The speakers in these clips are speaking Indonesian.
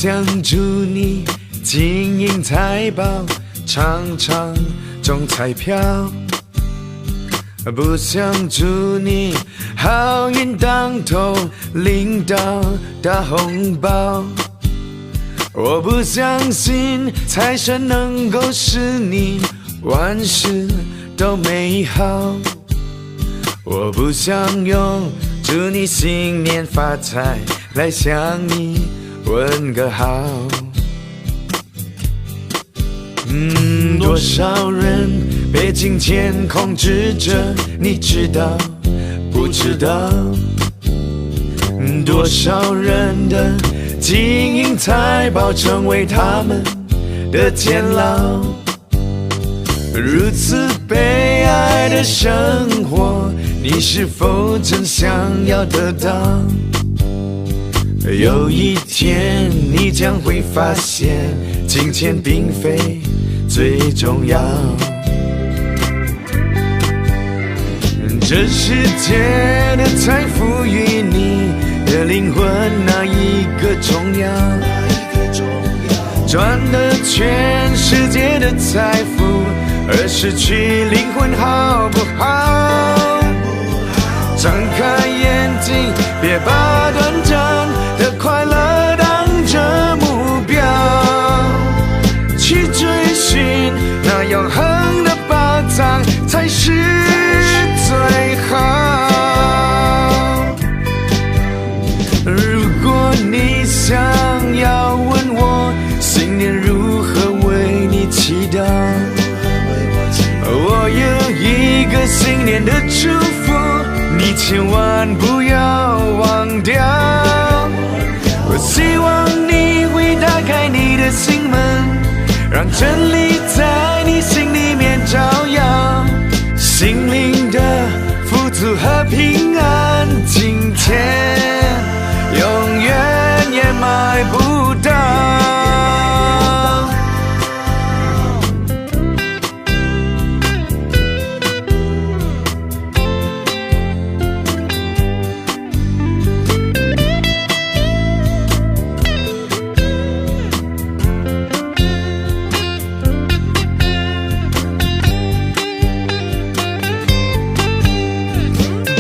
想祝你金银财宝，常常中彩票。不想祝你好运当头，领到大红包。我不相信财神能够使你万事都美好。我不想用祝你新年发财来向你问个好。多少人被金钱控制着，你知道不知道？多少人的金银财宝成为他们的监牢？如此悲哀的生活，你是否真想要得到？有一天你将会发现，金钱并非最重要。这世界的财富与你的灵魂哪一个重要？赚得全世界的财富，而失去灵魂好不好？张开眼睛，别把短暂的快乐当着目标，去追寻那永恒的宝藏才是最好。如果你想要问我新年如何为你祈祷，我有一个新年的祝福，你千万不要忘掉。我希望你会打开你的心门，让真理在你心里面照耀，心灵的富足和平安，金钱永远也买不到。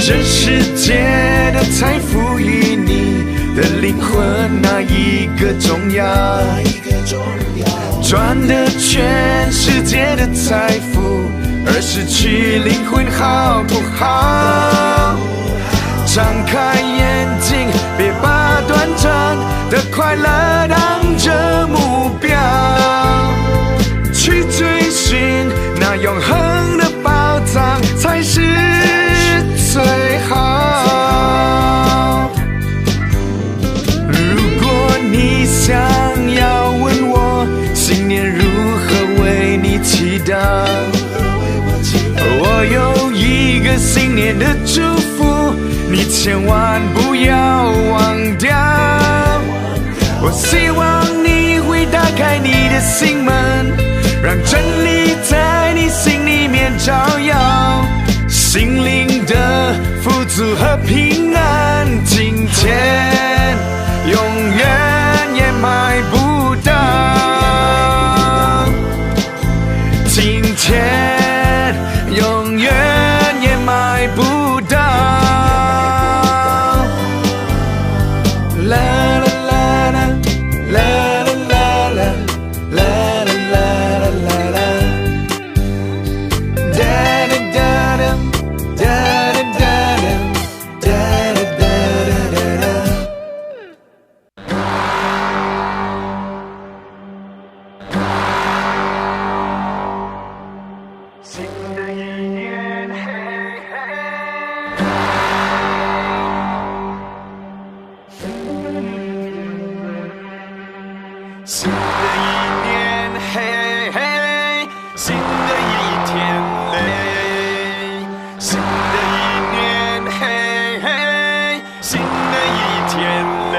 这世界的财富与你的灵魂哪一个重要？赚得全世界的财富，而失去灵魂好不好？张开眼睛，别把短暂的快乐当着目标，去追寻那永恒的宝藏才是最好。如果你想要问我新年如何为你祈祷，我有一个新年的祝福，你千万不要忘掉。我希望你会打开你的心门，让真理在你心里面照耀，心灵的富足和平安，金钱永远也买不到，金钱永远也买不到。啦啦啦啦啦啦啦啦啦啦啦。新的一年，嘿嘿，新的一天嘞，新的一年，嘿嘿，新的一天嘞。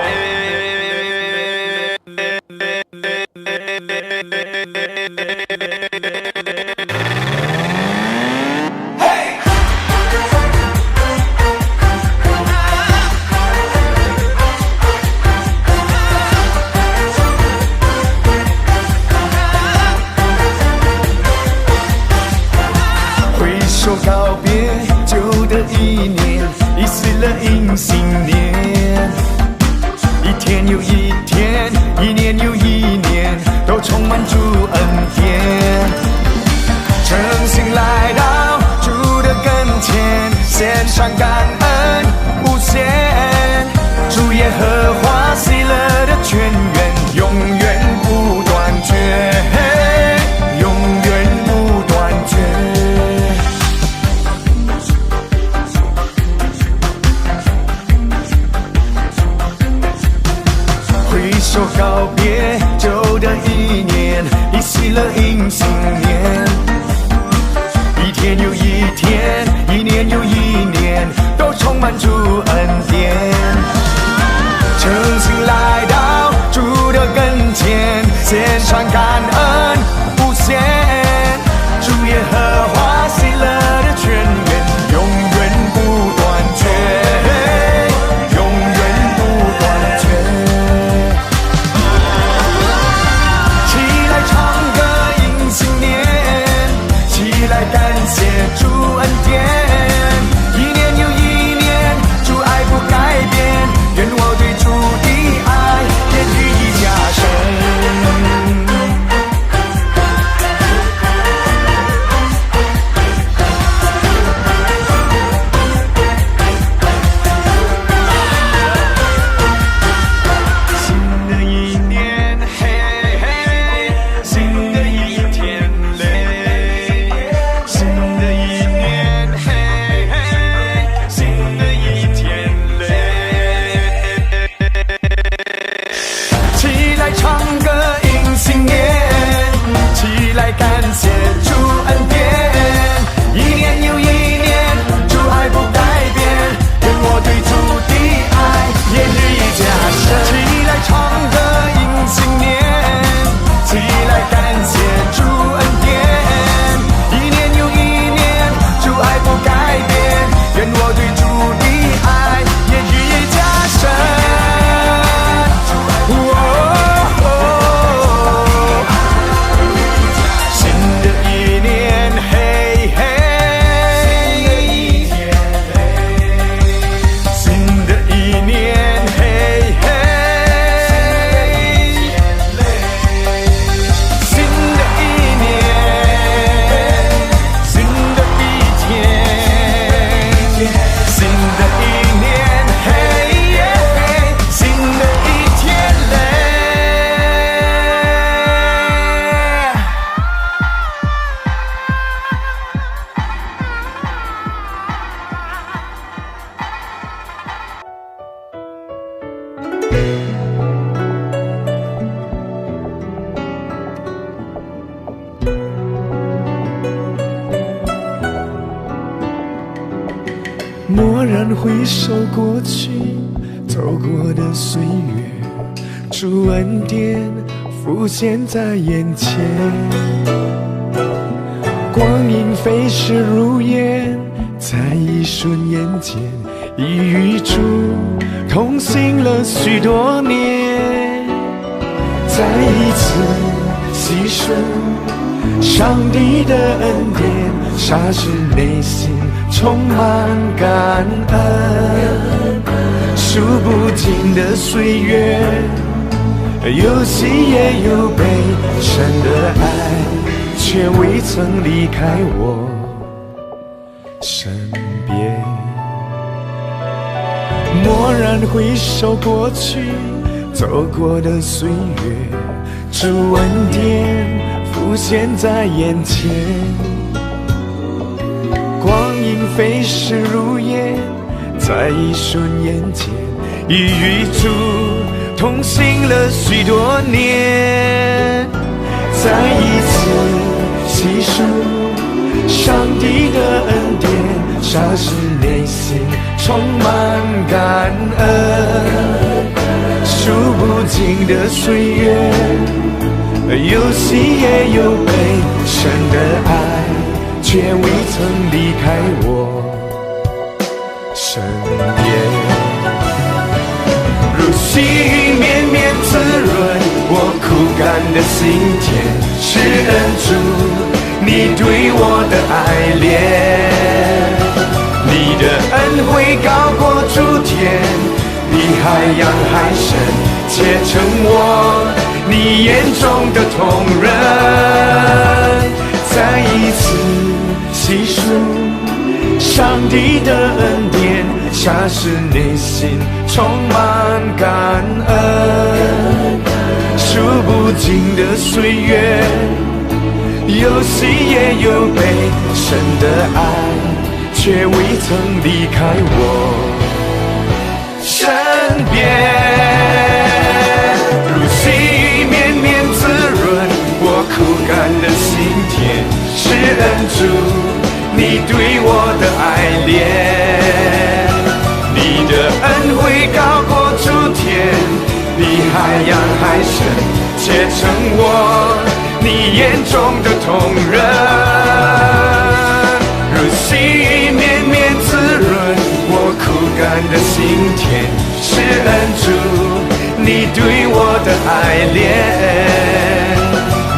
了迎新年，一天又一天，一年又一年，都充满主恩典。诚心来到主的跟前，献上感恩无限。主耶和华喜乐的泉源，永远不断绝，永远不断绝。起来唱歌迎新年，起来感谢主恩典。一年又一年，主爱不改变，愿我对主的爱也日益加深。蓦然回首过去走过的岁月，主恩典浮现在眼前。光阴飞逝如烟，在一瞬间已与主同行了许多年。再一次细数上帝的恩典，霎时内心充满感恩。数不尽的岁月，有喜也有悲，神的爱却未曾离开我身边。蓦然回首过去走过的岁月，主恩典浮现在眼前。光阴飞逝如烟，在一瞬间已与主同行了许多年。再一次细数上帝的恩典，霎时内心充满感恩。数不尽的岁月，有喜也有悲，神的爱却未曾离开我身边。如细雨绵绵滋润我枯干的心田，是恩主你对我的爱恋。你的恩惠高过诸天，比海洋还深，且成我你眼中的同人。再一次细数上帝的恩典，霎时内心充满感恩。数不尽的岁月，有喜也有悲，神的爱却未曾离开我身边。如细雨绵绵滋润我枯干的心田是恩主，你对我的爱恋，你的恩惠高过诸天，比海洋还深，且成我你眼中的同人，如溪绵绵滋润我枯干的心田，是恩主你对我的爱恋，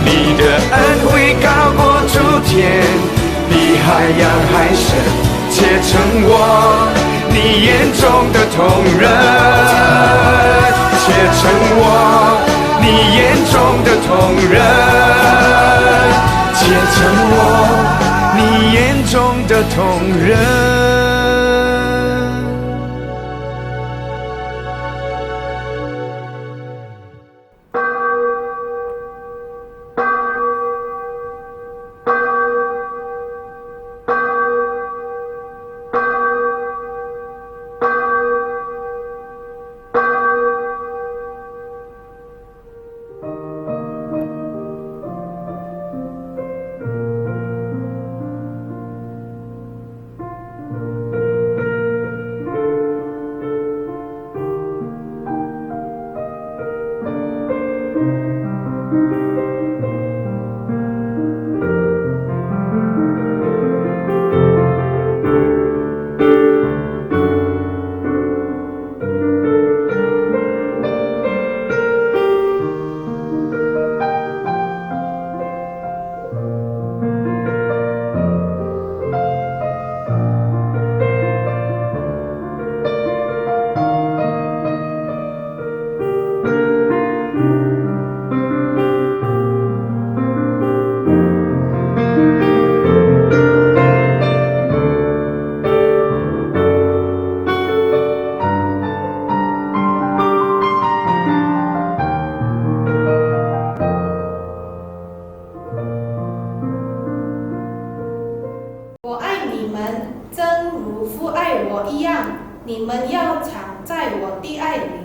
你的恩惠高过诸天，比海洋还深，且成我你眼中的同人，且成我你眼中的同人，且成我你眼中的同人。你们要常在我的爱里。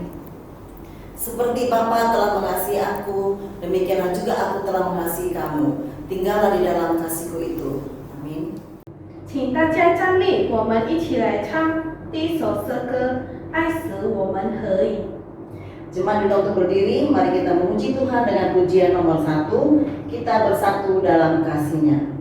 Seperti Bapa telah mengasihi aku, demikianlah juga aku telah mengasihi kamu. Tinggallah di dalam kasihku itu. Amin. 请大家站立，我们一起来唱第一首诗歌《爱使我们合一》。 Jemaat kita untuk berdiri, mari kita memuji Tuhan dengan pujian nomor 1. Kita bersatu dalam kasih-Nya.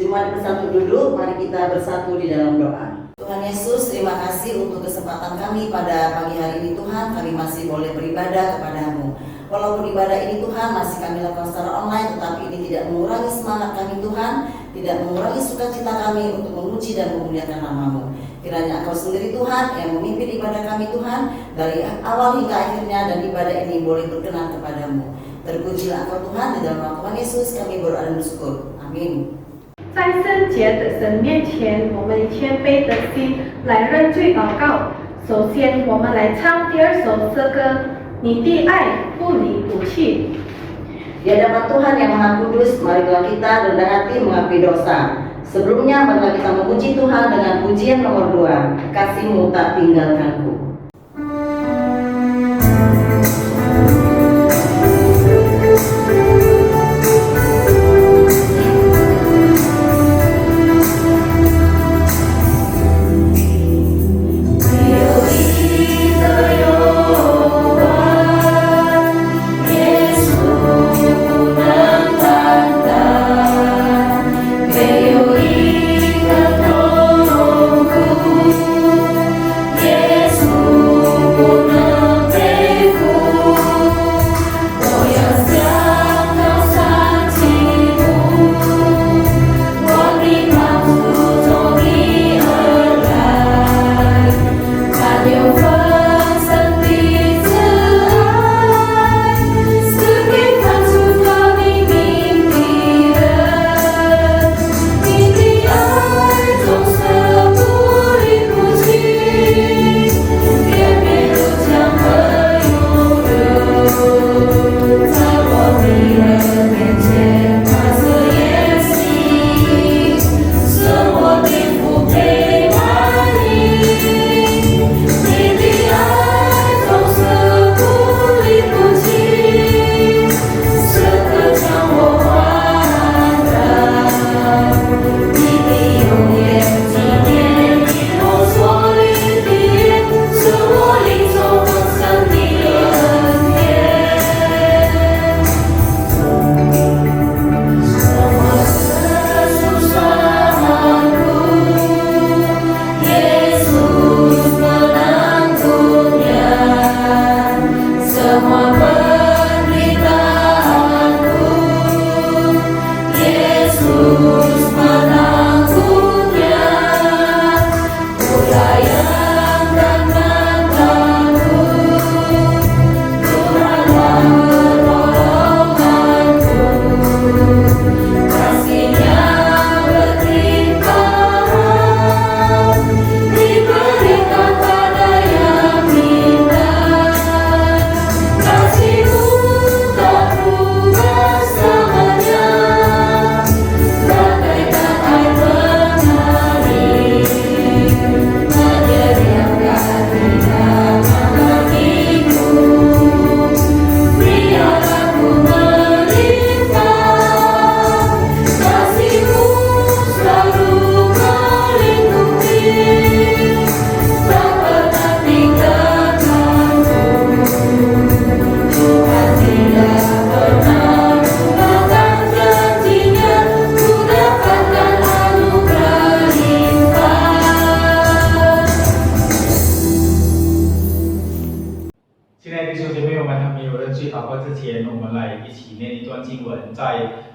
Jemaat bersatu duduk, mari kita bersatu di dalam doa. Tuhan Yesus, terima kasih untuk kesempatan kami pada pagi hari ini Tuhan, kami masih boleh beribadah kepada-Mu. Walaupun ibadah ini Tuhan masih kami lakukan secara online, tetapi ini tidak mengurangi semangat kami Tuhan, tidak mengurangi sukacita kami untuk memuji dan memuliakan nama-Mu. Kiranya Engkau sendiri Tuhan yang memimpin ibadah kami Tuhan, dari awal hingga akhirnya, dan ibadah ini boleh berkenan kepada-Mu. Terpujilah Engkau Tuhan, di dalam nama Tuhan Yesus kami berdoa dan bersyukur. Amin. 在圣洁的神面前，我们以谦卑的心来认罪祷告。首先，我们来唱第二首诗歌《你的爱不离不弃》。Di hadapan Tuhan yang Maha Kudus, marilah kita rendah hati mengakui dosa. Sebelumnya, marilah kita memuji Tuhan dengan pujian nomor 2, Kasih-Mu tak tinggalkanku.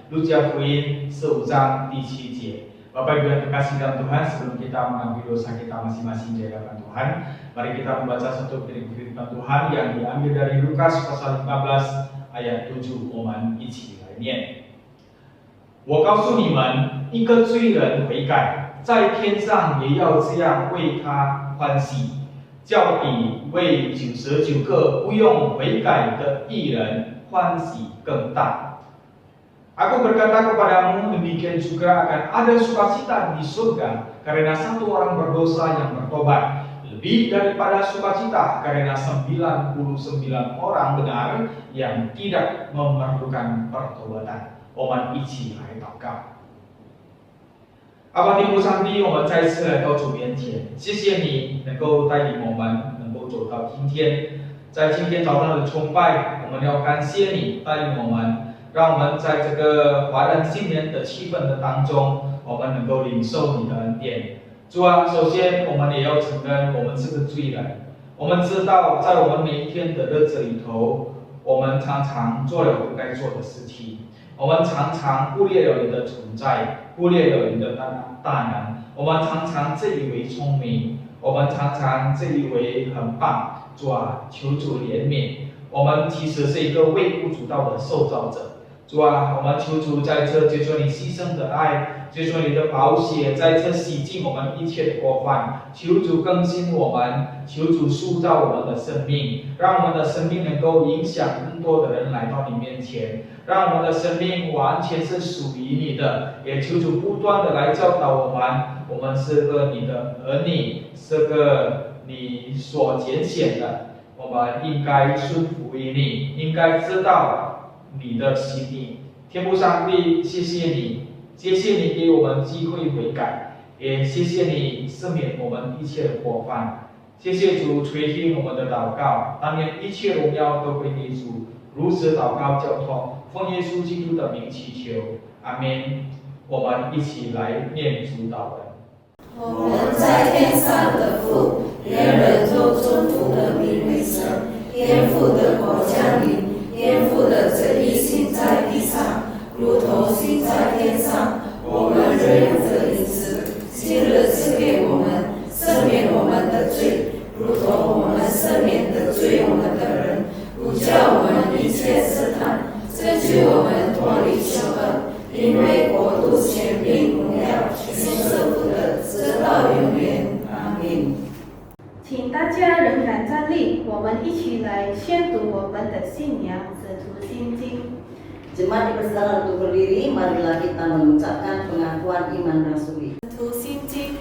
路加福音15章第7节。Bapak Ibu yang terkasih dalam Tuhan, sebelum kita mengambil dosa kita masing-masing di hadapan Tuhan, mari kita membaca satu firman Tuhan yang diambil dari Lukas pasal 15 ayat 7，我们一起来念。我告诉你们，一个罪人悔改，在天上也要这样为他欢喜，较比为99个不用悔改的义人欢喜更大。Aku berkata kepadamu, demikian juga akan ada sukacita di surga karena satu orang berdosa yang bertobat, lebih daripada sukacita karena 99 orang benar yang tidak memerlukan pertobatan. 我们一起来祷告。阿爸天父上帝，我们再次来到主面前，谢谢你能够带领我们，能够走到今天。在今天早上的崇拜，我们要感谢你带领我们。让我们在这个华人新年的气氛的当中，我们能够领受你的恩典。主啊，首先我们也要承认我们是个罪人。我们知道，在我们每一天的日子里头，我们常常做了不该做的事情，我们常常忽略了你的存在，忽略了你的大能。我们常常自以为聪明，我们常常自以为很棒。主啊，求主怜悯。我们其实是一个微不足道的受造者。主啊，我们求主在这接受你牺牲的爱，接受你的宝血，在这洗净我们一切的过犯。求主更新我们，求主塑造我们的生命，让我们的生命能够影响更多的人来到你面前，让我们的生命完全是属于你的。也求主不断的来教导我们，我们是个你的儿女，是个你所拣选的，我们应该顺服于你，应该知道你的心意。天父上帝，谢谢你，谢谢你给我们机会悔改，也谢谢你赦免我们一切的过犯。谢谢主垂听我们的祷告，但愿一切荣耀都归给主。如此祷告交托，奉耶稣基督的名祈求，阿们。我们一起来念主祷文。我们在天上的父，愿人都尊父的名为圣，愿父的国降临，愿父的旨意行在地上，如同行在天上。我们日用的饮食，今日赐给我们，赦免我们的罪，如同我们赦免的罪我们的人，不叫我们一切试探，拯救我们脱离凶恶。因为国度、权柄、荣耀，全是父的，直到永远。阿们。请大家仍然站立，我们一起来宣读我们的信仰《使徒信经》。Jemaat dipersilakan untuk berdiri, marilah kita mengucapkan pengakuan iman rasuli. 使徒信经，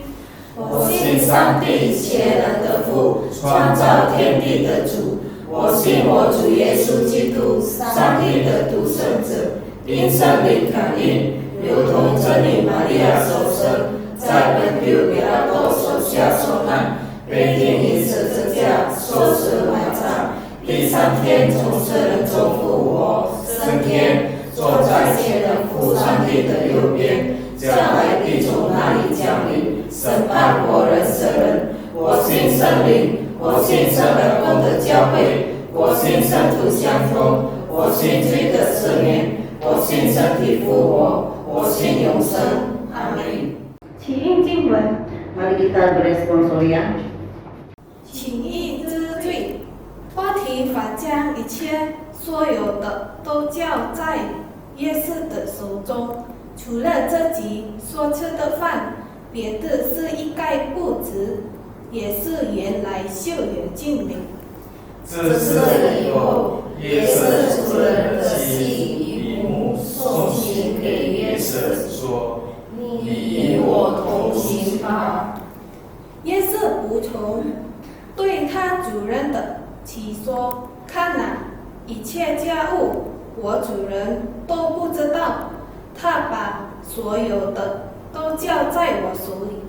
我信上帝一切人的父，创造天地的主。我信我主耶稣基督，上帝的独生子。因圣灵感应，如同真理玛利亚所生，在本丢比拉多手下受难，被钉于十字架，受死埋葬，第三天从死人中复活，升天，坐在天人父上帝的右边，将来必从那里降临，审判活人死人。我信圣灵，我信圣而共的教会，我信圣徒相通，我信罪的赦免。我信身体复活，我信永生。阿门。请应经文。Mari kita beresponsorian. 请应知罪，托提法将一切所有的都交在耶稣的手中，除了自己所吃的饭，别的是一概不值，也是原来秀也尽领。自此以后，耶稣主人的戏送行给约瑟说：“你与我同行吧。”约瑟仆从对他主人的妻说：“看哪，一切家务我主人都不知道，他把所有的都交在我手里。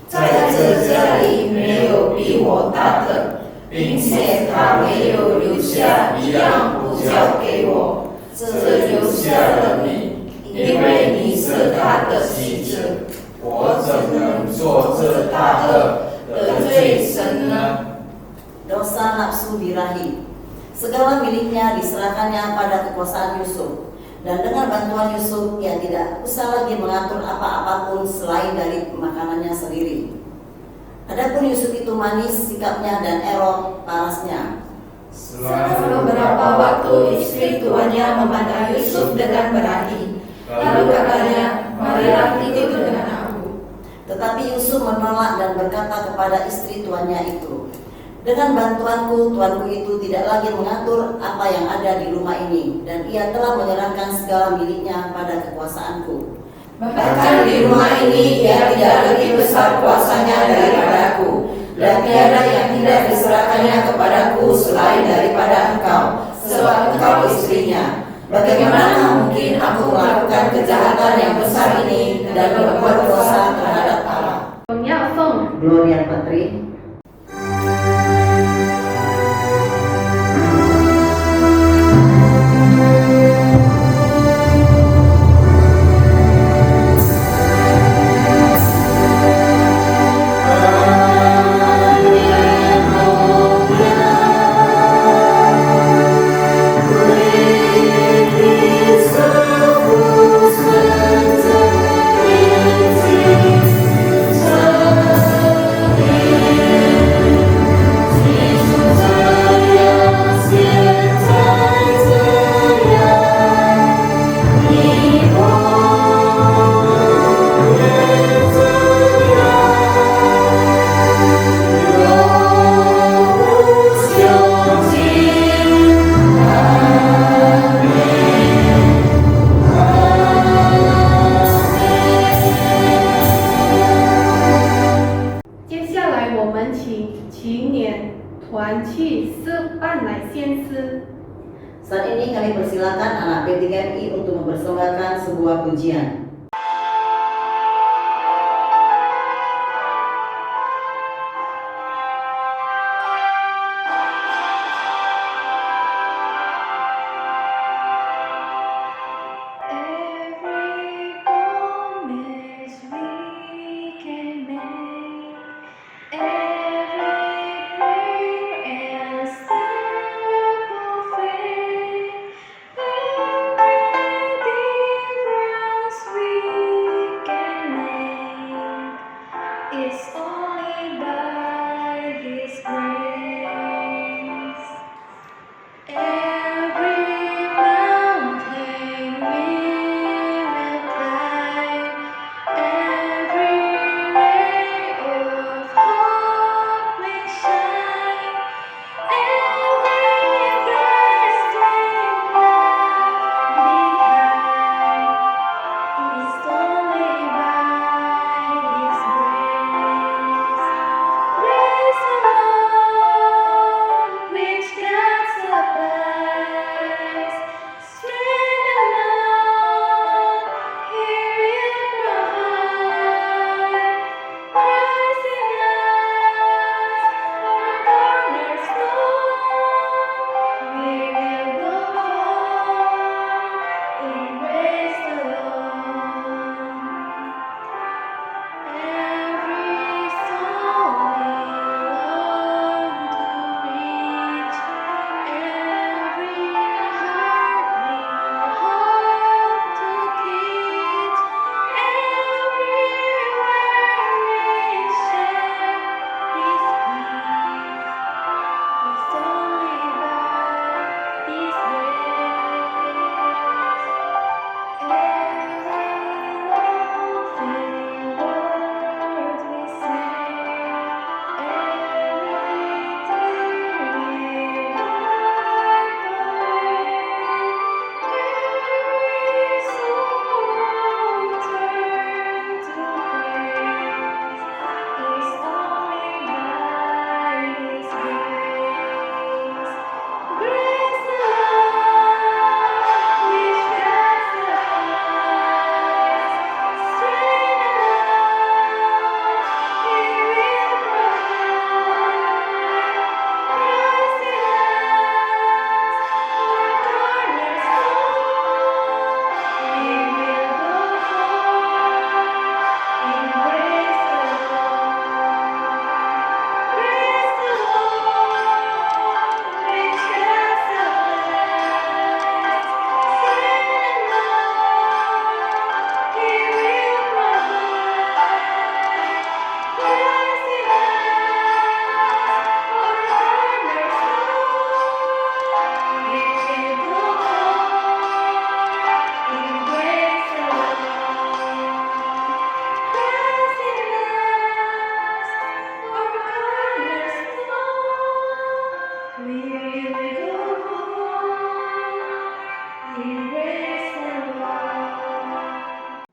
在这家里没有比我大的，并且他没有留下一样不交给我。这留下了你，因为你是他的妻子，我怎能做这大恶得罪神呢？ Dosa nafsu birahi. Segala miliknya diserahkannya pada kekuasaan Yusuf. Dan dengan bantuan Yusuf, ia tidak usah lagi mengatur apa-apapun selain dari makanannya sendiri. Adapun Yusuf itu manis sikapnya dan Erok parasnya. Setelah beberapa waktu istri tuannya memandang Yusuf dengan berani. Lalu katanya, marilah tidur dengan aku. Tetapi Yusuf menolak dan berkata kepada istri tuannya itu, dengan bantuanku, tuanku itu tidak lagi mengatur apa yang ada di rumah ini, dan ia telah menyerahkan segala miliknya pada kekuasaanku. Bahkan di rumah ini ia tidak lebih besar kuasanya daripadaku, dan tiada yang tidak diserahkannya kepadaku selain daripada engkau, sebab engkau istrinya. Bagaimana mungkin aku melakukan kejahatan yang besar ini dan berbuat dosa terhadap Allah? Gloria Patri. Amen. 接下来我们请青年团去示范来献诗。 Saat ini kami persilakan anak P3MI untuk mempersembahkan sebuah pujian. Every promise we can make, every prayer and step of faith, every difference we can make is only by His grace. Every mountain we will climb, every ray of hope we shine, every blessing left behind is only by His grace. Grace alone, which God supplies, strength alone, He will provide. Christ in us, our cornerstone, we will go forth in grace alone. Every soul we long to reach, every heart we hope to teach, everywhere we share His peace, is only by His grace. Every loving word we say, every tear we wipe away, every soul turn to praise is only by His grace. Grace alone, which God supplies, strength alone, He will provide. Christ in us, our cornerstone, we will go forth in grace alone. Grace alone, which God supplies, strength alone, He will provide. Christ in us, our cornerstone, we will go forth in grace alone. Christ in us, our cornerstone, we will go forth in grace alone.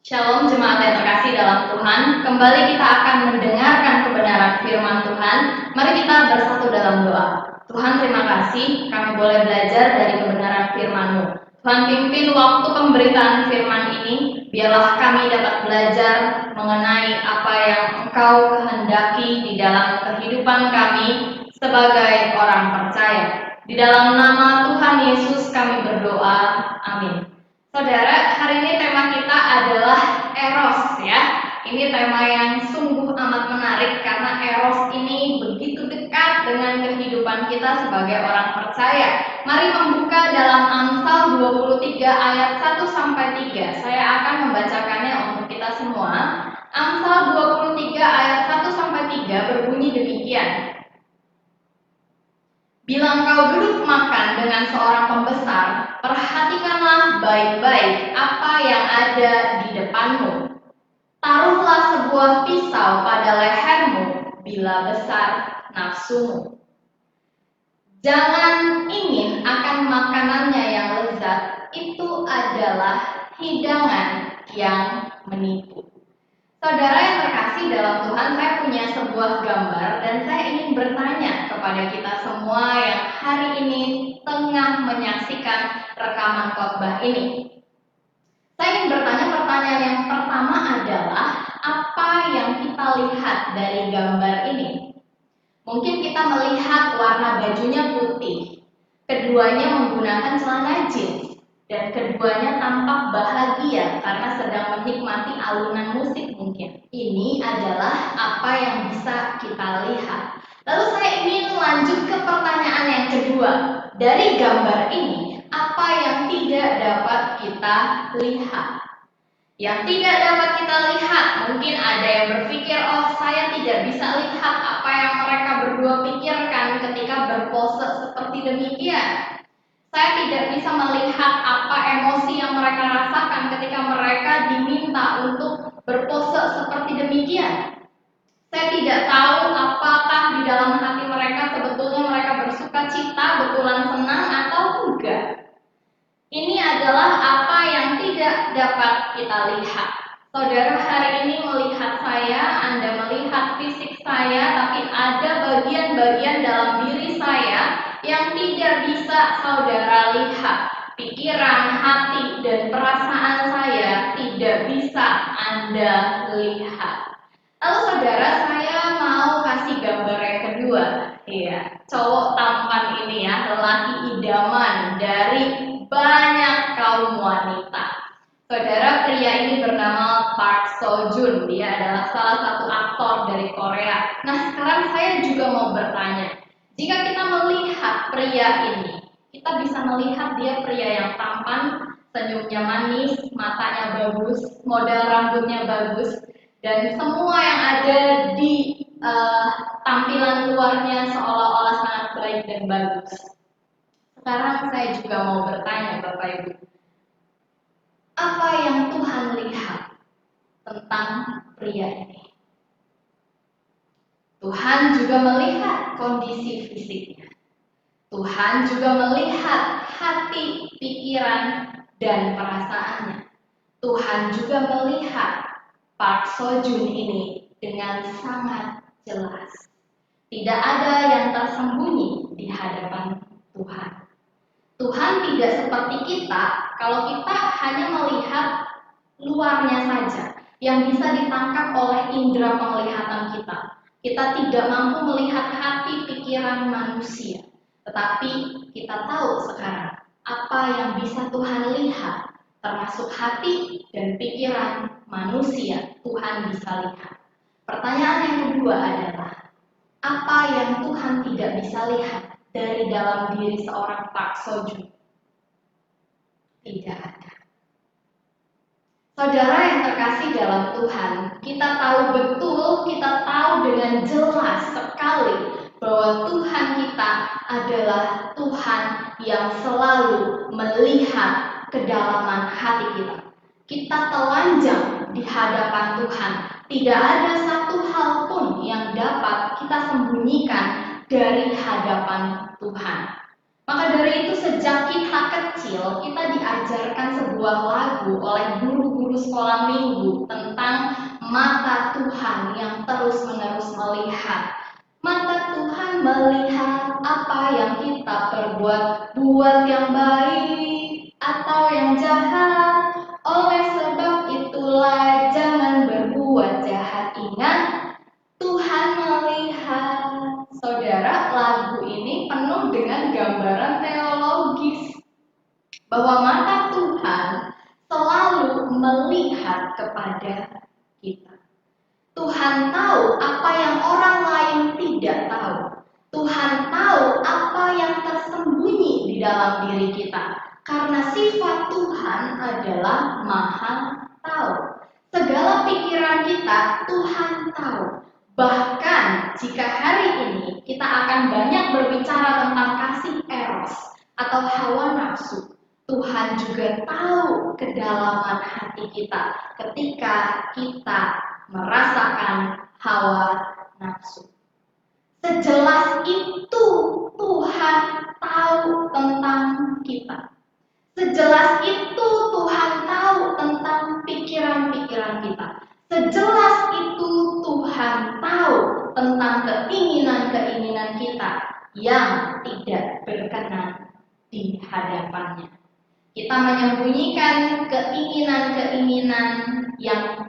Shalom jemaat yang terkasih dalam Tuhan, kembali kita akan mendengarkan kebenaran firman Tuhan. Mari kita bersatu dalam doa. Tuhan, terima kasih kami boleh belajar dari kebenaran firman-Mu. Tuhan, pimpin waktu pemberitaan firman ini, biarlah kami dapat belajar mengenai apa yang Engkau kehendaki di dalam kehidupan kami sebagai orang percaya. Di dalam nama Tuhan Yesus kami berdoa, amin. Saudara, hari ini tema kita adalah eros ya. Ini tema yang sungguh amat menarik karena eros ini begitu dekat dengan kehidupan kita sebagai orang percaya. Mari membuka dalam Amsal 23 ayat 1 sampai 3. Saya akan membacakannya untuk kita semua. Amsal 23 ayat 1 sampai 3 berbunyi demikian. Bila engkau duduk makan dengan seorang pembesar, perhatikanlah baik-baik apa yang ada di depanmu. Taruhlah sebuah pisau pada lehermu bila besar nafsumu. Jangan ingin akan makanannya yang lezat, itu adalah hidangan yang menipu. Saudara yang terkasih dalam Tuhan, saya punya sebuah gambar dan saya ingin bertanya kepada kita semua yang hari ini tengah menyaksikan rekaman khotbah ini. Saya ingin bertanya, pertanyaan yang pertama adalah, apa yang kita lihat dari gambar ini? Mungkin kita melihat warna bajunya putih, keduanya menggunakan celana jeans, dan keduanya tampak bahagia karena sedang menikmati alunan musik mungkin. Ini adalah apa yang bisa kita lihat. Lalu saya ingin lanjut ke pertanyaan yang kedua. Dari gambar ini, apa yang tidak dapat kita lihat? Yang tidak dapat kita lihat, mungkin ada yang berpikir, oh saya tidak bisa lihat apa yang mereka berdua pikirkan ketika berpose seperti demikian. Saya tidak bisa melihat apa emosi yang mereka rasakan ketika mereka diminta untuk berpose seperti demikian. Saya tidak tahu apakah di dalam hati mereka sebetulnya mereka bersuka cita, betulan senang atau enggak. Ini adalah apa yang tidak dapat kita lihat. Saudara hari ini melihat saya, Anda melihat fisik saya, tapi ada bagian-bagian dalam diri saya yang tidak bisa saudara lihat. Pikiran, hati, dan perasaan saya tidak bisa Anda lihat. Lalu saudara, saya mau kasih gambar yang kedua. Iya, cowok tampan ini ya, lelaki idaman dari banyak kaum wanita. Saudara, pria ini bernama Park Seo Joon. Dia adalah salah satu aktor dari Korea. Nah, sekarang saya juga mau bertanya, jika kita melihat pria ini, kita bisa melihat dia pria yang tampan, senyumnya manis, matanya bagus, model rambutnya bagus, dan semua yang ada di tampilan luarnya seolah-olah sangat baik dan bagus. Sekarang saya juga mau bertanya Bapak Ibu, apa yang Tuhan lihat tentang pria ini? Tuhan juga melihat kondisi fisiknya. Tuhan juga melihat hati, pikiran, dan perasaannya. Tuhan juga melihat Park Seo Joon ini dengan sangat jelas. Tidak ada yang tersembunyi di hadapan Tuhan. Tuhan tidak seperti kita, kalau kita hanya melihat luarnya saja, yang bisa ditangkap oleh indera penglihatan kita. Kita tidak mampu melihat hati pikiran manusia. Tetapi kita tahu sekarang apa yang bisa Tuhan lihat, termasuk hati dan pikiran manusia, Tuhan bisa lihat. Pertanyaan yang kedua adalah, apa yang Tuhan tidak bisa lihat dari dalam diri seorang Park Seo Joon? Tidak ada. Saudara yang terkasih dalam Tuhan, kita tahu betul, kita tahu dengan jelas sekali bahwa Tuhan kita adalah Tuhan yang selalu melihat kedalaman hati kita. Kita telanjang di hadapan Tuhan. Tidak ada satu hal pun yang dapat kita sembunyikan dari hadapan Tuhan. Maka dari itu sejak kita kecil, kita diajarkan sebuah lagu oleh guru-guru sekolah minggu tentang mata Tuhan yang terus-menerus melihat. Mata Tuhan melihat apa yang kita perbuat, buat yang baik atau yang jahat. Oleh sebab itulah jangan berbuat jahat. Ingat, Tuhan melihat. Saudara, lagu ini penuh dengan gambaran teologis bahwa mata Tuhan selalu melihat kepada kita. Tuhan tahu apa yang orang lain tidak tahu. Tuhan tahu apa yang tersembunyi di dalam diri kita. Karena sifat Tuhan adalah Maha Tahu. Segala pikiran kita Tuhan tahu. Bahkan jika hari ini kita akan banyak berbicara tentang kasih eros atau hawa nafsu, Tuhan juga tahu kedalaman hati kita ketika kita merasakan hawa nafsu. Sejelas itu Tuhan tahu tentang kita. Sejelas itu Tuhan tahu tentang pikiran-pikiran kita. Sejelas itu Tuhan tahu tentang keinginan-keinginan kita yang tidak berkenan di hadapannya. Kita menyembunyikan keinginan-keinginan yang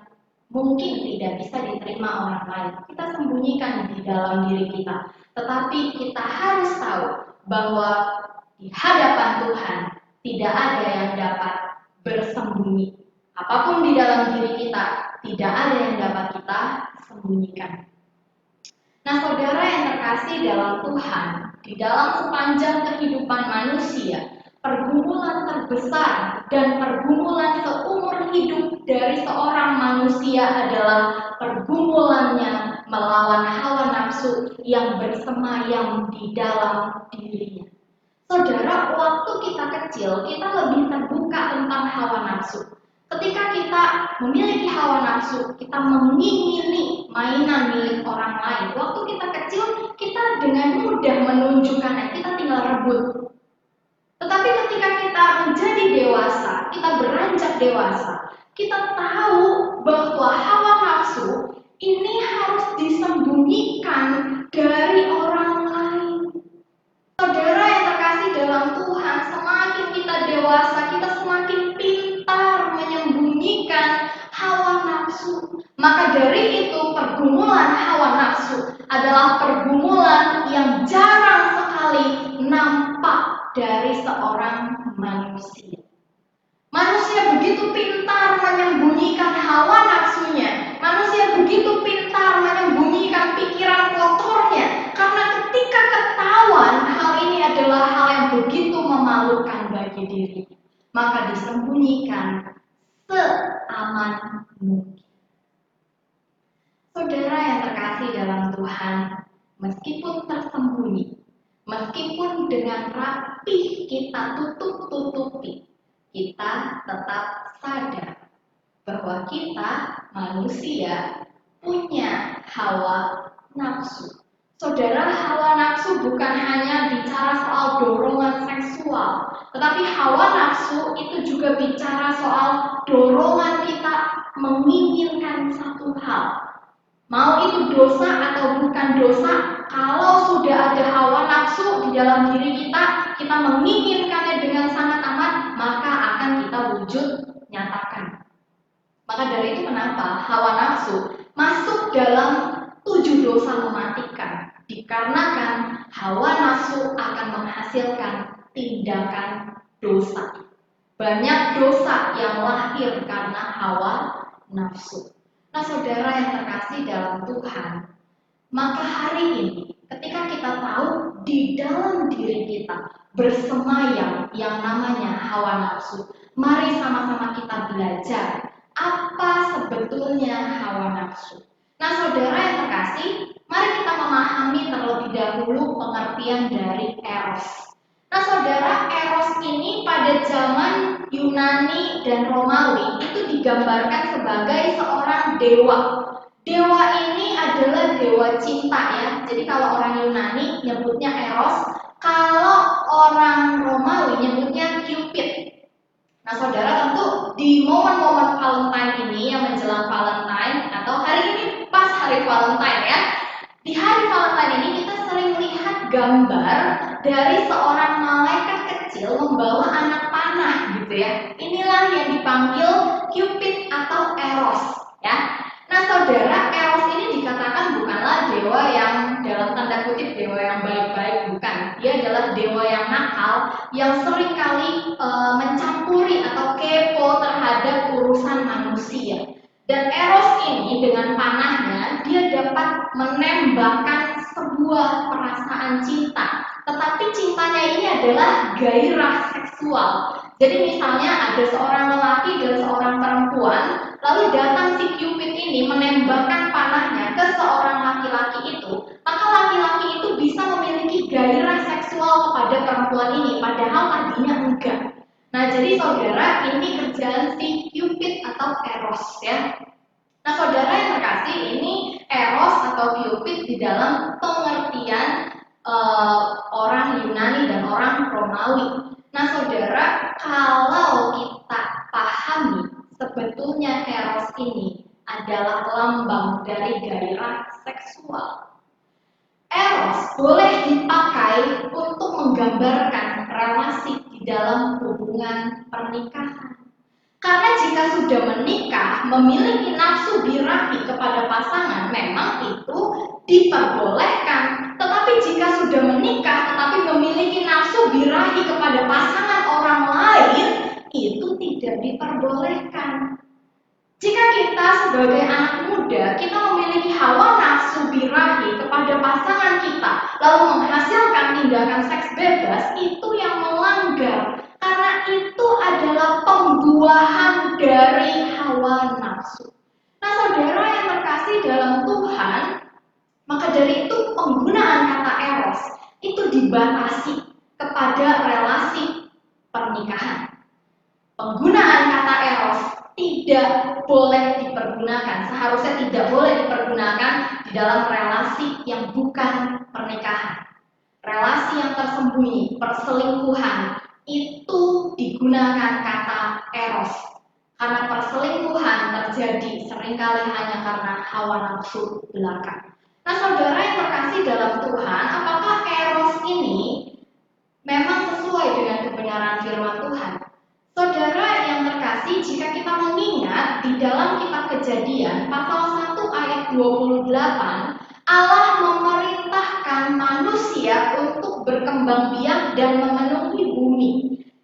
mungkin tidak bisa diterima orang lain. Kita sembunyikan di dalam diri kita. Tetapi kita harus tahu bahwa di hadapan Tuhan tidak ada yang dapat bersembunyi. Apapun di dalam diri kita, tidak ada yang dapat kita sembunyikan. Nah, saudara yang terkasih dalam Tuhan, di dalam sepanjang kehidupan manusia, pergumulan terbesar dan pergumulan seumur hidup dari seorang manusia adalah pergumulannya melawan hawa nafsu yang bersemayam di dalam dirinya. Saudara, waktu kita kecil, kita lebih terbuka tentang hawa nafsu. Ketika kita memiliki hawa nafsu, kita mengingini mainan milik orang lain. Waktu kita kecil, kita dengan mudah menunjukkannya, kita tinggal rebut. Tetapi ketika kita menjadi dewasa, kita beranjak dewasa, kita tahu bahwa hawa nafsu ini harus disembunyikan dari orang lain. Saudara yang terkasih dalam Tuhan, semakin kita dewasa, kita semakin pintar menyembunyikan hawa nafsu. Maka dari itu pergumulan hawa nafsu adalah pergumulan yang jarang sekali nampak dari seorang manusia. Manusia begitu pintar menyembunyikan hawa nafsunya. Manusia begitu pintar menyembunyikan pikiran kotornya. Karena ketika ketahuan hal ini adalah hal yang begitu memalukan bagi dirinya, maka disembunyikan seaman mungkin. Saudara yang terkasih dalam Tuhan, meskipun tersembunyi, meskipun dengan rapih kita tutup-tutupi, kita tetap sadar bahwa kita manusia punya hawa nafsu. Saudara, hawa nafsu bukan hanya bicara soal dorongan seksual, tetapi hawa nafsu itu juga bicara soal dorongan kita menginginkan satu hal. Mau itu dosa atau bukan dosa, kalau sudah ada hawa nafsu di dalam diri kita, kita menginginkannya dengan sangat amat, maka akan kita wujud nyatakan. Maka dari itu kenapa hawa nafsu masuk dalam 7 dosa mematikan, dikarenakan hawa nafsu akan menghasilkan tindakan dosa. Banyak dosa yang lahir karena hawa nafsu. Nah, saudara yang terkasih dalam Tuhan, maka hari ini ketika kita tahu di dalam diri kita bersemayam yang namanya hawa nafsu, mari sama-sama kita belajar apa sebetulnya hawa nafsu. Nah, saudara yang terkasih, mari kita memahami terlebih dahulu pengertian dari eros. Nah, saudara, eros ini pada zaman Yunani dan Romawi itu digambarkan sebagai seorang dewa. Dewa ini adalah dewa cinta ya. Jadi kalau orang Yunani nyebutnya eros, kalau orang Romawi nyebutnya Cupid. Nah, saudara, tentu di momen-momen Valentine ini yang menjelang Valentine atau hari ini pas hari Valentine ya. Di hari Valentine ini kita sering lihat gambar dari seorang malaikat kecil membawa anak panah gitu ya. Inilah yang dipanggil Cupid atau Eros ya. Nah, saudara, Eros ini dikatakan bukanlah dewa yang dalam tanda kutip dewa yang baik-baik, bukan. Dia adalah dewa yang nakal yang seringkali mencampuri atau kepo terhadap urusan manusia. Dan Eros ini dengan panahnya dia dapat menembakkan sebuah perasaan cinta. Tetapi cintanya ini adalah gairah seksual. Jadi misalnya ada seorang lelaki dan seorang perempuan, lalu datang si Cupid ini menembakkan panahnya ke seorang laki-laki itu, maka laki-laki itu bisa memiliki gairah seksual kepada perempuan ini, padahal tadinya enggak. Nah, jadi saudara, ini kerjaan si Cupid atau Eros ya. Nah, saudara yang terkasih, ini Eros atau Cupid di dalam pengertian orang Yunani dan orang Romawi. Nah, saudara, kalau kita pahami sebetulnya Eros ini adalah lambang dari gairah seksual. Eros boleh dipakai untuk menggambarkan relasi di dalam hubungan pernikahan. Karena jika sudah menikah, memiliki nafsu birahi kepada pasangan memang itu diperbolehkan. Tetapi jika sudah menikah tetapi memiliki nafsu birahi kepada pasangan orang lain, itu tidak diperbolehkan. Jika kita sebagai anak muda, kita memiliki hawa nafsu birahi kepada pasangan kita, lalu menghasilkan tindakan seks bebas, itu yang melanggar. Karena itu adalah pembuahan dari hawa nafsu. Nah, saudara yang terkasih dalam Tuhan, maka dari itu penggunaan kata eros itu dibatasi kepada relasi pernikahan. Penggunaan kata eros tidak boleh dipergunakan, seharusnya tidak boleh dipergunakan di dalam relasi yang bukan pernikahan. Relasi yang tersembunyi, perselingkuhan, itu digunakan kata eros. Karena perselingkuhan terjadi seringkali hanya karena hawa nafsu belaka. Nah, saudara yang terkasih dalam Tuhan, apakah eros ini memang sesuai dengan kebenaran firman Tuhan? Saudara yang terkasih, jika kita mengingat di dalam kitab Kejadian pasal 1 ayat 28, Allah memerintahkan manusia untuk berkembang biak dan memenuhi bumi.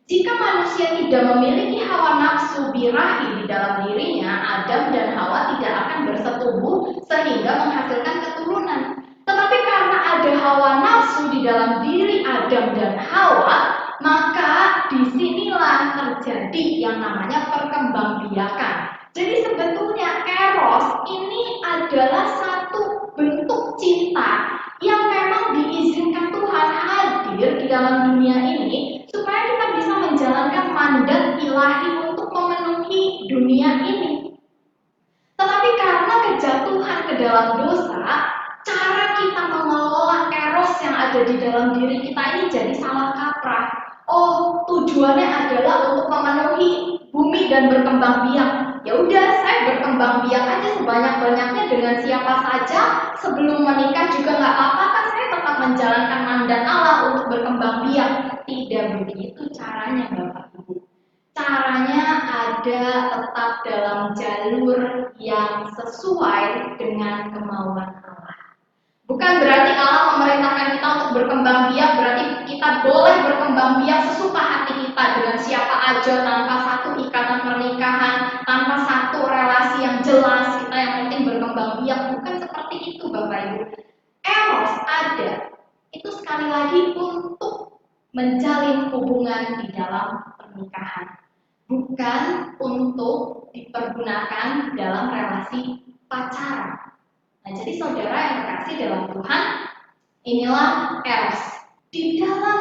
Jika manusia tidak memiliki hawa nafsu birahi di dalam dirinya, Adam dan Hawa tidak akan bersetubuh sehingga menghasilkan keturunan. Tetapi karena ada hawa nafsu di dalam diri Adam dan Hawa, maka disinilah terjadi yang namanya perkembangbiakan. Jadi sebetulnya eros ini adalah satu bentuk cinta yang memang diizinkan Tuhan hadir di dalam dunia ini supaya kita bisa menjalankan mandat ilahi untuk memenuhi dunia ini. Tetapi karena kejatuhan ke dalam dosa, cara kita mengelola eros yang ada di dalam diri kita ini jadi salah kaprah. Oh, tujuannya adalah untuk memenuhi bumi dan berkembang biak. Ya udah, saya berkembang biak aja sebanyak-banyaknya dengan siapa saja. Sebelum menikah juga nggak apa-apa, kan saya tetap menjalankan mandat Allah untuk berkembang biak. Tidak begitu caranya, Bapak Ibu. Caranya ada tetap dalam jalur yang sesuai dengan kemauan Allah. Bukan berarti Allah memerintahkan kita untuk berkembang biak, berarti kita boleh berkembang biak sesuka hati kita dengan siapa aja tanpa satu ikatan pernikahan, tanpa satu relasi yang jelas, kita yang penting berkembang biak. Bukan seperti itu, Bapak Ibu. Eros ada, itu sekali lagi untuk menjalin hubungan di dalam pernikahan, bukan untuk dipergunakan dalam relasi pacaran. Nah, jadi saudara yang terkasih dalam Tuhan, inilah eros. Di dalam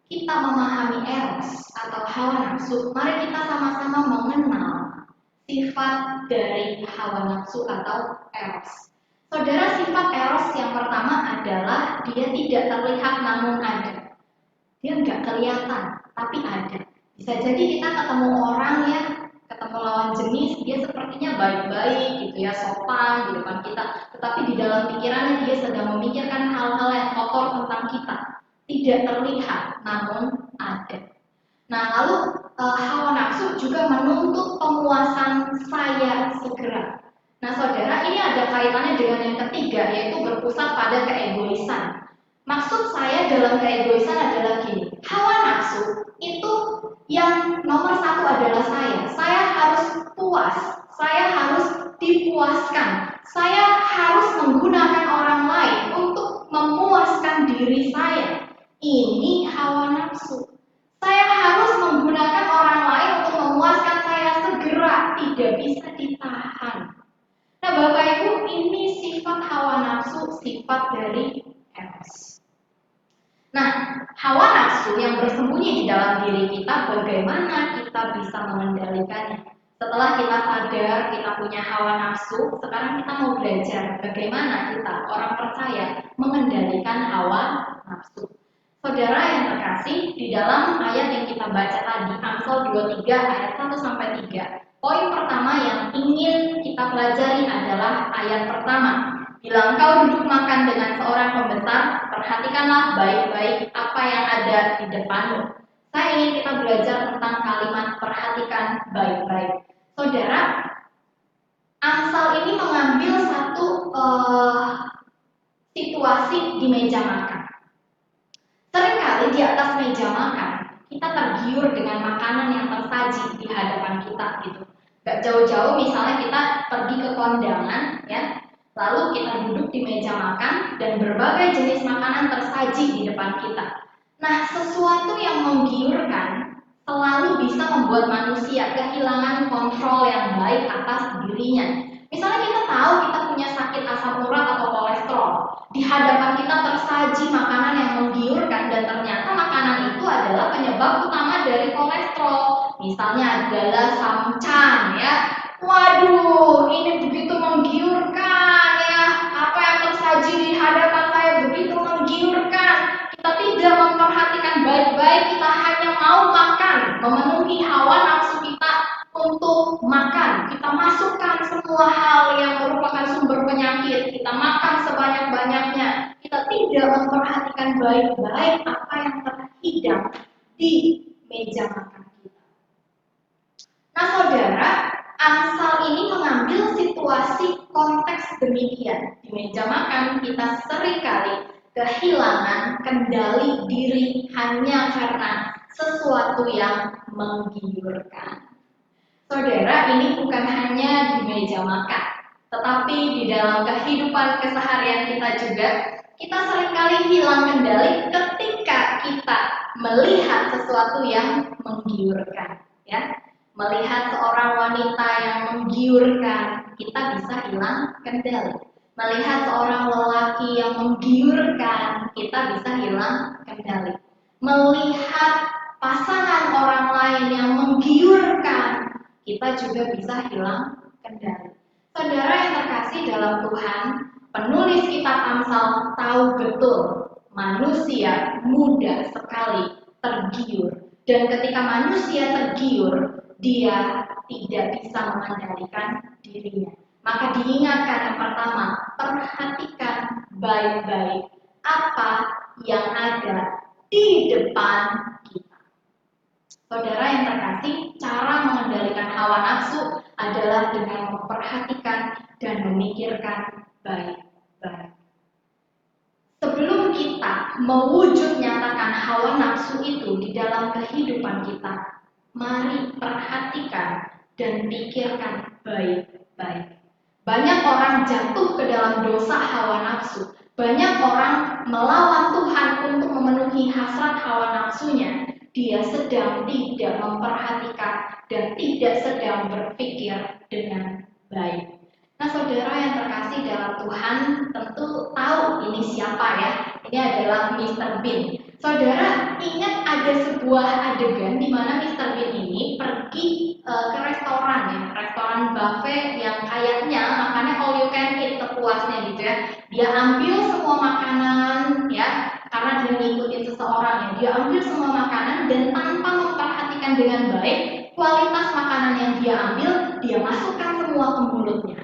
kita memahami eros atau hawa nafsu, mari kita sama-sama mengenal sifat dari hawa nafsu atau eros. Saudara, sifat eros yang pertama adalah dia tidak terlihat namun ada. Dia nggak kelihatan, tapi ada. Bisa jadi kita ketemu orang ya, ketemu lawan jenis, dia sepertinya baik-baik gitu ya, sopan di depan kita, tetapi di dalam pikirannya dia sedang memikirkan hal-hal yang kotor tentang kita, tidak terlihat namun ada. Nah, lalu hawa nafsu juga menuntut pemuasan saya segera. Nah, saudara, ini ada kaitannya dengan yang ketiga, yaitu berpusat pada keegoisan. Maksud saya dalam keegoisan adalah gini, hawa nafsu itu yang nomor satu adalah saya harus puas, saya harus dipuaskan, saya harus menggunakan orang lain untuk memuaskan diri saya. Ini hawa nafsu. Saya harus menggunakan orang lain untuk memuaskan saya segera, tidak bisa ditahan. Nah, Bapak Ibu, ini sifat hawa nafsu, sifat dari eros. Nah, hawa nafsu yang bersembunyi di dalam diri kita, bagaimana kita bisa mengendalikannya? Setelah kita sadar kita punya hawa nafsu, sekarang kita mau belajar bagaimana kita, orang percaya, mengendalikan hawa nafsu. Saudara yang terkasih, di dalam ayat yang kita baca tadi, Amsal 23 ayat 1 sampai 3. Poin pertama yang ingin kita pelajari adalah ayat pertama. Bila engkau duduk makan dengan seorang pembesar, perhatikanlah baik-baik apa yang ada di depanmu. Saya ingin kita belajar tentang kalimat perhatikan baik-baik. Saudara, Amsal ini mengambil satu situasi di meja makan. Seringkali di atas meja makan, kita tergiur dengan makanan yang tersaji di hadapan kita gitu. Gak jauh-jauh misalnya kita pergi ke kondangan ya, lalu kita duduk di meja makan dan berbagai jenis makanan tersaji di depan kita. Nah, sesuatu yang menggiurkan selalu bisa membuat manusia kehilangan kontrol yang baik atas dirinya. Misalnya kita tahu kita punya sakit asam urat atau kolesterol, di hadapan kita tersaji makanan yang menggiurkan dan ternyata makanan itu adalah penyebab utama dari kolesterol. Misalnya adalah samcan ya. Waduh, ini begitu menggiurkan ya. Apa yang tersaji di hadapan saya begitu menggiurkan. Kita tidak memperhatikan baik-baik, kita hanya mau makan, memenuhi hawa nafsu kita untuk makan. Kita masukkan semua hal yang merupakan sumber penyakit, kita makan sebanyak-banyaknya. Kita tidak memperhatikan baik-baik apa yang terhidang di meja makan kita. Nah, saudara, Amsal ini mengambil situasi konteks demikian. Di meja makan kita seringkali kehilangan kendali diri hanya karena sesuatu yang menggiurkan. Saudara, ini bukan hanya di meja makan, tetapi di dalam kehidupan keseharian kita juga, kita seringkali hilang kendali ketika kita melihat sesuatu yang menggiurkan, ya. Melihat seorang wanita yang menggiurkan, kita bisa hilang kendali. Melihat seorang lelaki yang menggiurkan, kita bisa hilang kendali. Melihat pasangan orang lain yang menggiurkan, kita juga bisa hilang kendali. Saudara yang terkasih dalam Tuhan, penulis kitab Amsal tahu betul manusia mudah sekali tergiur. Dan ketika manusia tergiur, dia tidak bisa mengendalikan dirinya. Maka diingatkan yang pertama, perhatikan baik-baik apa yang ada di depan kita. Saudara yang terkasih, cara mengendalikan hawa nafsu adalah dengan memperhatikan dan memikirkan baik-baik. Sebelum kita mewujud nyatakan hawa nafsu itu di dalam kehidupan kita, mari perhatikan dan pikirkan baik-baik. Banyak orang jatuh ke dalam dosa hawa nafsu. Banyak orang melawan Tuhan untuk memenuhi hasrat hawa nafsunya. Dia sedang tidak memperhatikan dan tidak sedang berpikir dengan baik. Nah, saudara yang terkasih dalam Tuhan tentu tahu ini siapa ya. Ini adalah Mr. Bean. Saudara ingat ada sebuah adegan di mana Mr. Bean ini pergi ke restoran ya, restoran buffet yang kayaknya makannya all you can eat sepuasnya gitu ya. Dia ambil semua makanan ya, karena dia ngikutin seseorang ya. Dia ambil semua makanan dan tanpa memperhatikan dengan baik kualitas makanan yang dia ambil, dia masukkan semua ke mulutnya.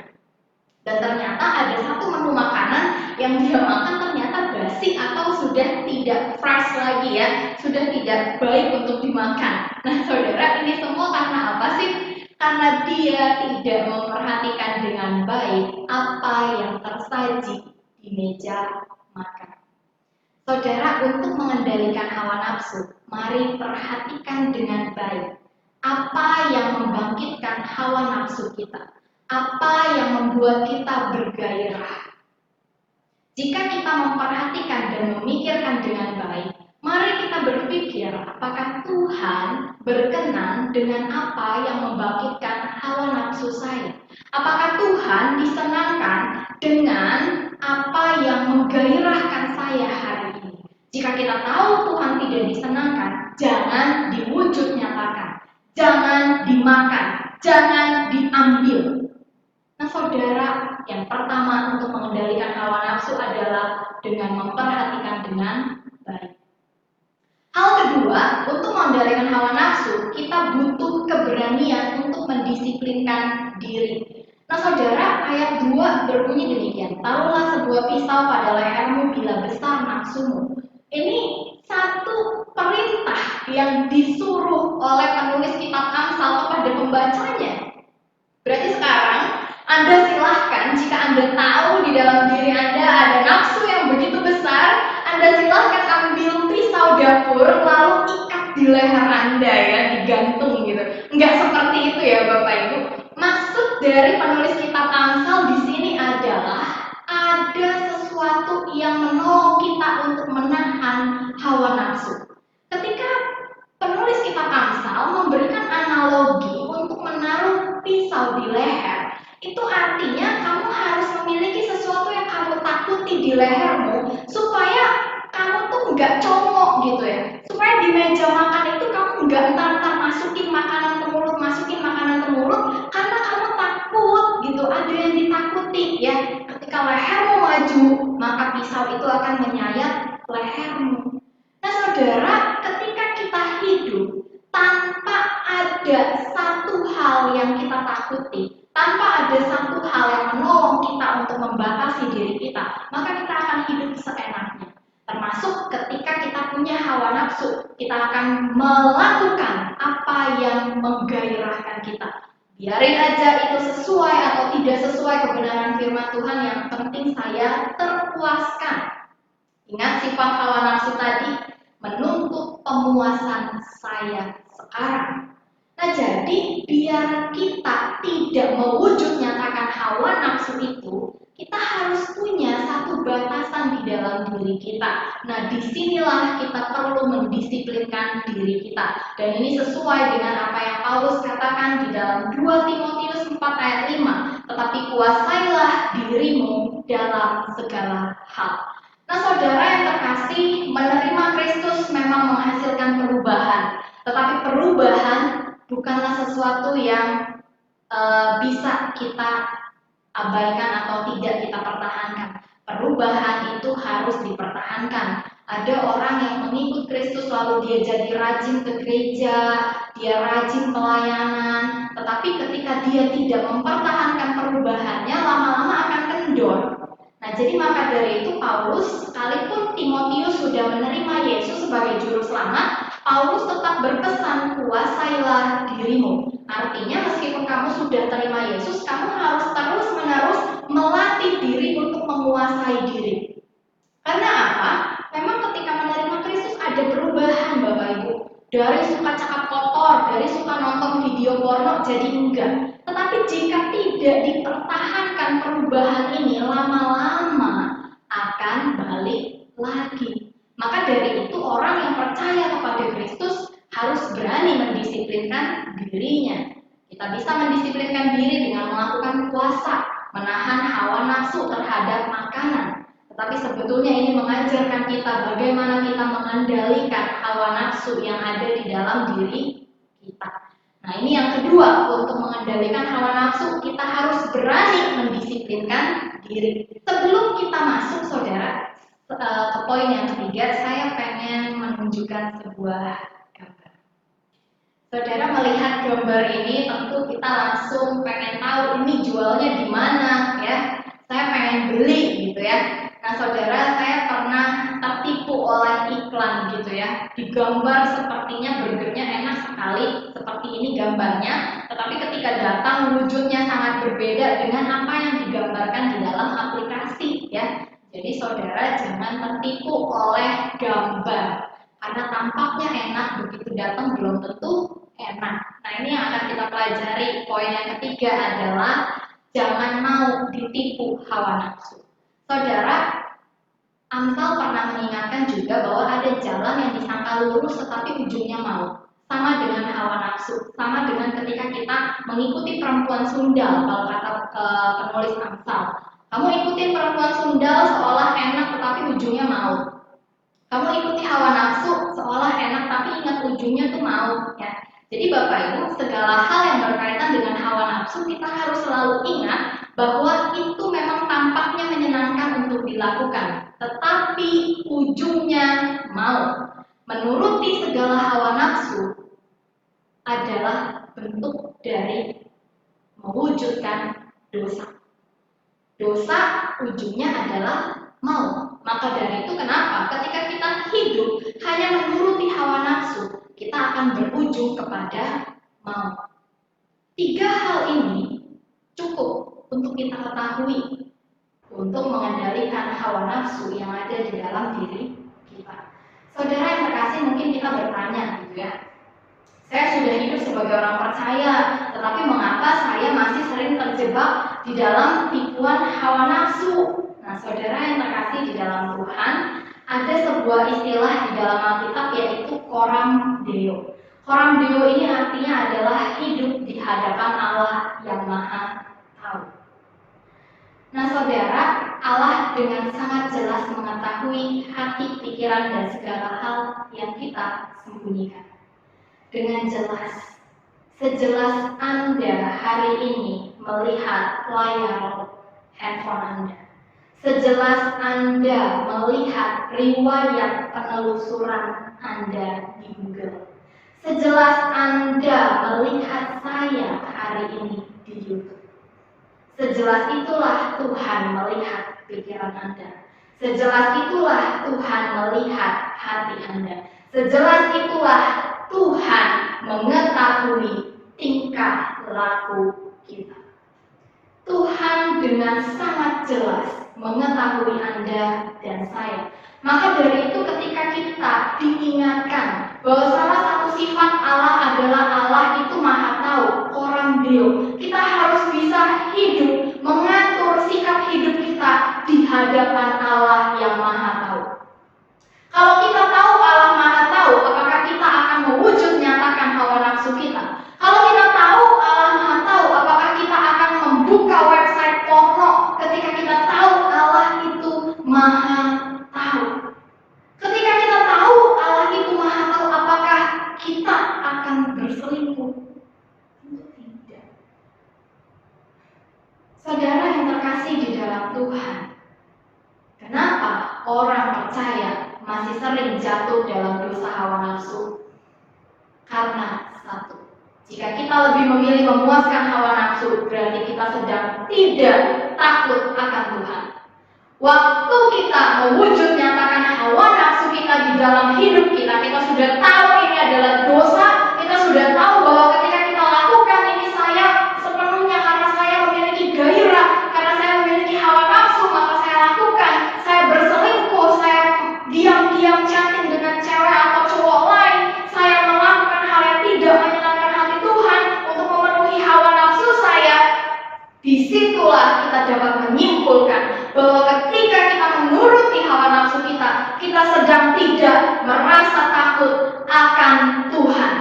Dan ternyata ada satu menu makanan yang dia makan ternyata basi atau sudah tidak fresh lagi ya, sudah tidak baik untuk dimakan. Nah, saudara, ini semua karena apa sih? Karena dia tidak memperhatikan dengan baik apa yang tersaji di meja makan. Saudara, untuk mengendalikan hawa nafsu, mari perhatikan dengan baik apa yang membangkitkan hawa nafsu kita. Apa yang membuat kita bergairah? Jika kita memperhatikan dan memikirkan dengan baik, mari kita berpikir apakah Tuhan berkenan dengan apa yang membangkitkan hawa nafsu saya? Apakah Tuhan disenangkan dengan apa yang menggairahkan saya hari ini? Jika kita tahu jangan dimakan, jangan diambil. Nah saudara, yang pertama untuk mengendalikan hawa nafsu adalah dengan memperhatikan dengan baik. Hal kedua, untuk mengendalikan hawa nafsu, kita butuh keberanian untuk mendisiplinkan diri. Nah saudara, ayat 2 berbunyi demikian, taruhlah sebuah pisau pada lehermu bila besar nafsumu. Ini satu perintah yang disuruh oleh penulis kitab Amsal kepada pembacanya. Berarti sekarang Anda silahkan, jika Anda tahu di dalam diri Anda ada nafsu yang begitu besar, Anda silahkan ambil pisau dapur lalu ikat di leher Anda ya, digantung gitu. Enggak seperti itu ya Bapak Ibu. Maksud dari penulis kitab Amsal di sini adalah ada sesuatu yang menolong kita untuk menahan hawa nafsu. Ketika penulis kitab Amsal memberikan analogi untuk menaruh pisau di leher, itu artinya kamu harus memiliki sesuatu yang kamu takuti di lehermu supaya kamu tuh nggak congok gitu ya, supaya di meja makan itu kamu nggak entar masukin makanan ke mulut karena kamu takut gitu, ada yang ditakuti ya. Ketika lehermu maju, maka pisau itu akan menyayat lehermu. Nah saudara, ketika kita hidup tanpa ada satu hal yang kita takuti, tanpa ada satu hal yang menolong kita untuk membatasi diri kita, maka kita akan hidup seenaknya. Termasuk ketika kita punya hawa nafsu, kita akan melakukan apa yang menggairahkan kita. Biarin aja itu sesuai atau tidak sesuai kebenaran firman Tuhan, yang penting saya terpuaskan. Ingat sifat hawa nafsu tadi, menuntut pemuasan saya sekarang. Nah jadi biar kita tidak mewujud nyatakan hawa nafsu itu, kita harus punya satu batasan di dalam diri kita. Nah disinilah kita perlu mendisiplinkan diri kita. Dan ini sesuai dengan apa yang Paulus katakan di dalam 2 Timotius 4 ayat 5. Tetapi kuasailah dirimu dalam segala hal. Nah saudara yang terkasih, menerima Kristus memang menghasilkan perubahan. Tetapi perubahan bukanlah sesuatu yang bisa kita abaikan atau tidak kita pertahankan. Perubahan itu harus dipertahankan. Ada orang yang mengikut Kristus lalu dia jadi rajin ke gereja, dia rajin pelayanan, tetapi ketika dia tidak mempertahankan perubahannya, lama-lama akan kendor. Nah, jadi maka dari itu Paulus, sekalipun Timotius sudah menerima Yesus sebagai juru selamat, Paulus tetap berpesan, kuasailah dirimu. Artinya meskipun kamu sudah terima Yesus, kamu harus terus-menerus melatih diri untuk menguasai diri. Karena apa? Memang ketika menerima Kristus ada perubahan Bapak Ibu. Dari suka cakap kotor, dari suka nonton video porno jadi enggak. Tetapi jika tidak dipertahankan perubahan ini, lama-lama akan balik lagi. Maka dari itu orang yang percaya kepada Kristus harus berani mendisiplinkan dirinya. Kita bisa mendisiplinkan diri dengan melakukan puasa, menahan hawa nafsu terhadap makanan. Tetapi sebetulnya ini mengajarkan kita bagaimana kita mengendalikan hawa nafsu yang ada di dalam diri kita. Nah ini yang kedua, untuk mengendalikan hawa nafsu kita harus berani mendisiplinkan diri. Sebelum kita masuk saudara ke poin yang ketiga, saya pengen menunjukkan sebuah gambar. Saudara melihat gambar ini, tentu kita langsung pengen tahu ini jualnya di mana ya. Saya pengen beli gitu ya. Nah saudara, saya pernah tertipu oleh iklan gitu ya. Digambar sepertinya burgernya enak sekali, seperti ini gambarnya. Tetapi ketika datang wujudnya sangat berbeda dengan apa yang digambarkan di dalam aplikasi ya. Jadi saudara jangan tertipu oleh gambar. Karena tampaknya enak, begitu datang belum tentu enak. Nah ini yang akan kita pelajari. Poin yang ketiga adalah jangan mau ditipu hawa nafsu. Saudara, Amsal pernah mengingatkan juga bahwa ada jalan yang disangka lurus tetapi ujungnya maut. Sama dengan hawa nafsu, sama dengan ketika kita mengikuti perempuan sundal, kalau kata penulis Amsal. Kamu ikutin perempuan sundal seolah enak tetapi ujungnya maut. Kamu ikuti hawa nafsu seolah enak tapi ingat ujungnya tuh maut ya. Jadi Bapak Ibu, segala hal yang berkaitan dengan hawa nafsu kita harus selalu ingat bahwa itu memang tampaknya menyenangkan untuk dilakukan, tetapi ujungnya mau. Menuruti segala hawa nafsu adalah bentuk dari mewujudkan dosa. Dosa ujungnya adalah mau. Maka dari itu kenapa ketika kita hidup hanya menuruti hawa nafsu, kita akan berujung kepada mau. 3 hal ini cukup untuk kita ketahui untuk mengendalikan hawa nafsu yang ada di dalam diri kita. Saudara yang terkasih, mungkin kita bertanya gitu ya, saya sudah hidup sebagai orang percaya, tetapi mengapa saya masih sering terjebak di dalam tipuan hawa nafsu? Nah, saudara yang terkasih di dalam Tuhan, ada sebuah istilah di dalam Alkitab yaitu coram deo. Coram deo ini artinya adalah hidup di hadapan Allah yang Maha Tahu. Nah, saudara, Allah dengan sangat jelas mengetahui hati, pikiran, dan segala hal yang kita sembunyikan. Dengan jelas, sejelas Anda hari ini melihat layar handphone Anda, sejelas Anda melihat riwayat penelusuran Anda di Google, sejelas Anda melihat saya hari ini di YouTube, sejelas itulah Tuhan melihat pikiran Anda, sejelas itulah Tuhan melihat hati Anda, sejelas itulah Tuhan mengetahui tingkah laku kita. Tuhan dengan sangat jelas mengetahui Anda dan saya. Maka dari itu ketika kita diingatkan bahwa salah satu sifat Allah adalah Allah itu Maha Tahu, coram deo, kita harus bisa hidup, mengatur sikap hidup kita di hadapan Allah yang Maha Tahu. Kalau kita tahu Allah Maha Tahu, apakah kita akan mewujud nyatakan hawa nafsu kita? Kalau kita tahu Allah Maha Tahu, apakah kita akan membuka website porno ketika kita tahu Allah itu Maha Tahu? Ketika kita tahu Allah itu Maha Tahu, apakah kita akan berselingkuh? Tentu tidak. Saudara yang terkasih di dalam Tuhan, kenapa orang percaya masih sering jatuh dalam dosa hawa nafsu? Karena satu, jika kita lebih memilih memuaskan hawa nafsu, berarti kita sedang tidak takut akan Tuhan. Waktu kita mewujud nyatakan hawa nafsu kita di dalam hidup kita, kita sudah tahu ini adalah dosa, kita sudah tahu bahwa ketika kita lakukan ini saya sepenuhnya karena saya memiliki gairah, karena saya memiliki hawa nafsu, maka saya lakukan. Saya berselingkuh, saya diam-diam chatting dengan cewek atau cowok lain, saya melakukan hal yang tidak menyenangkan hati Tuhan untuk memenuhi hawa nafsu saya. Disitulah kita dapat menyimpulkan bahwa ketika kita menuruti hawa nafsu kita, kita sedang tidak merasa takut akan Tuhan.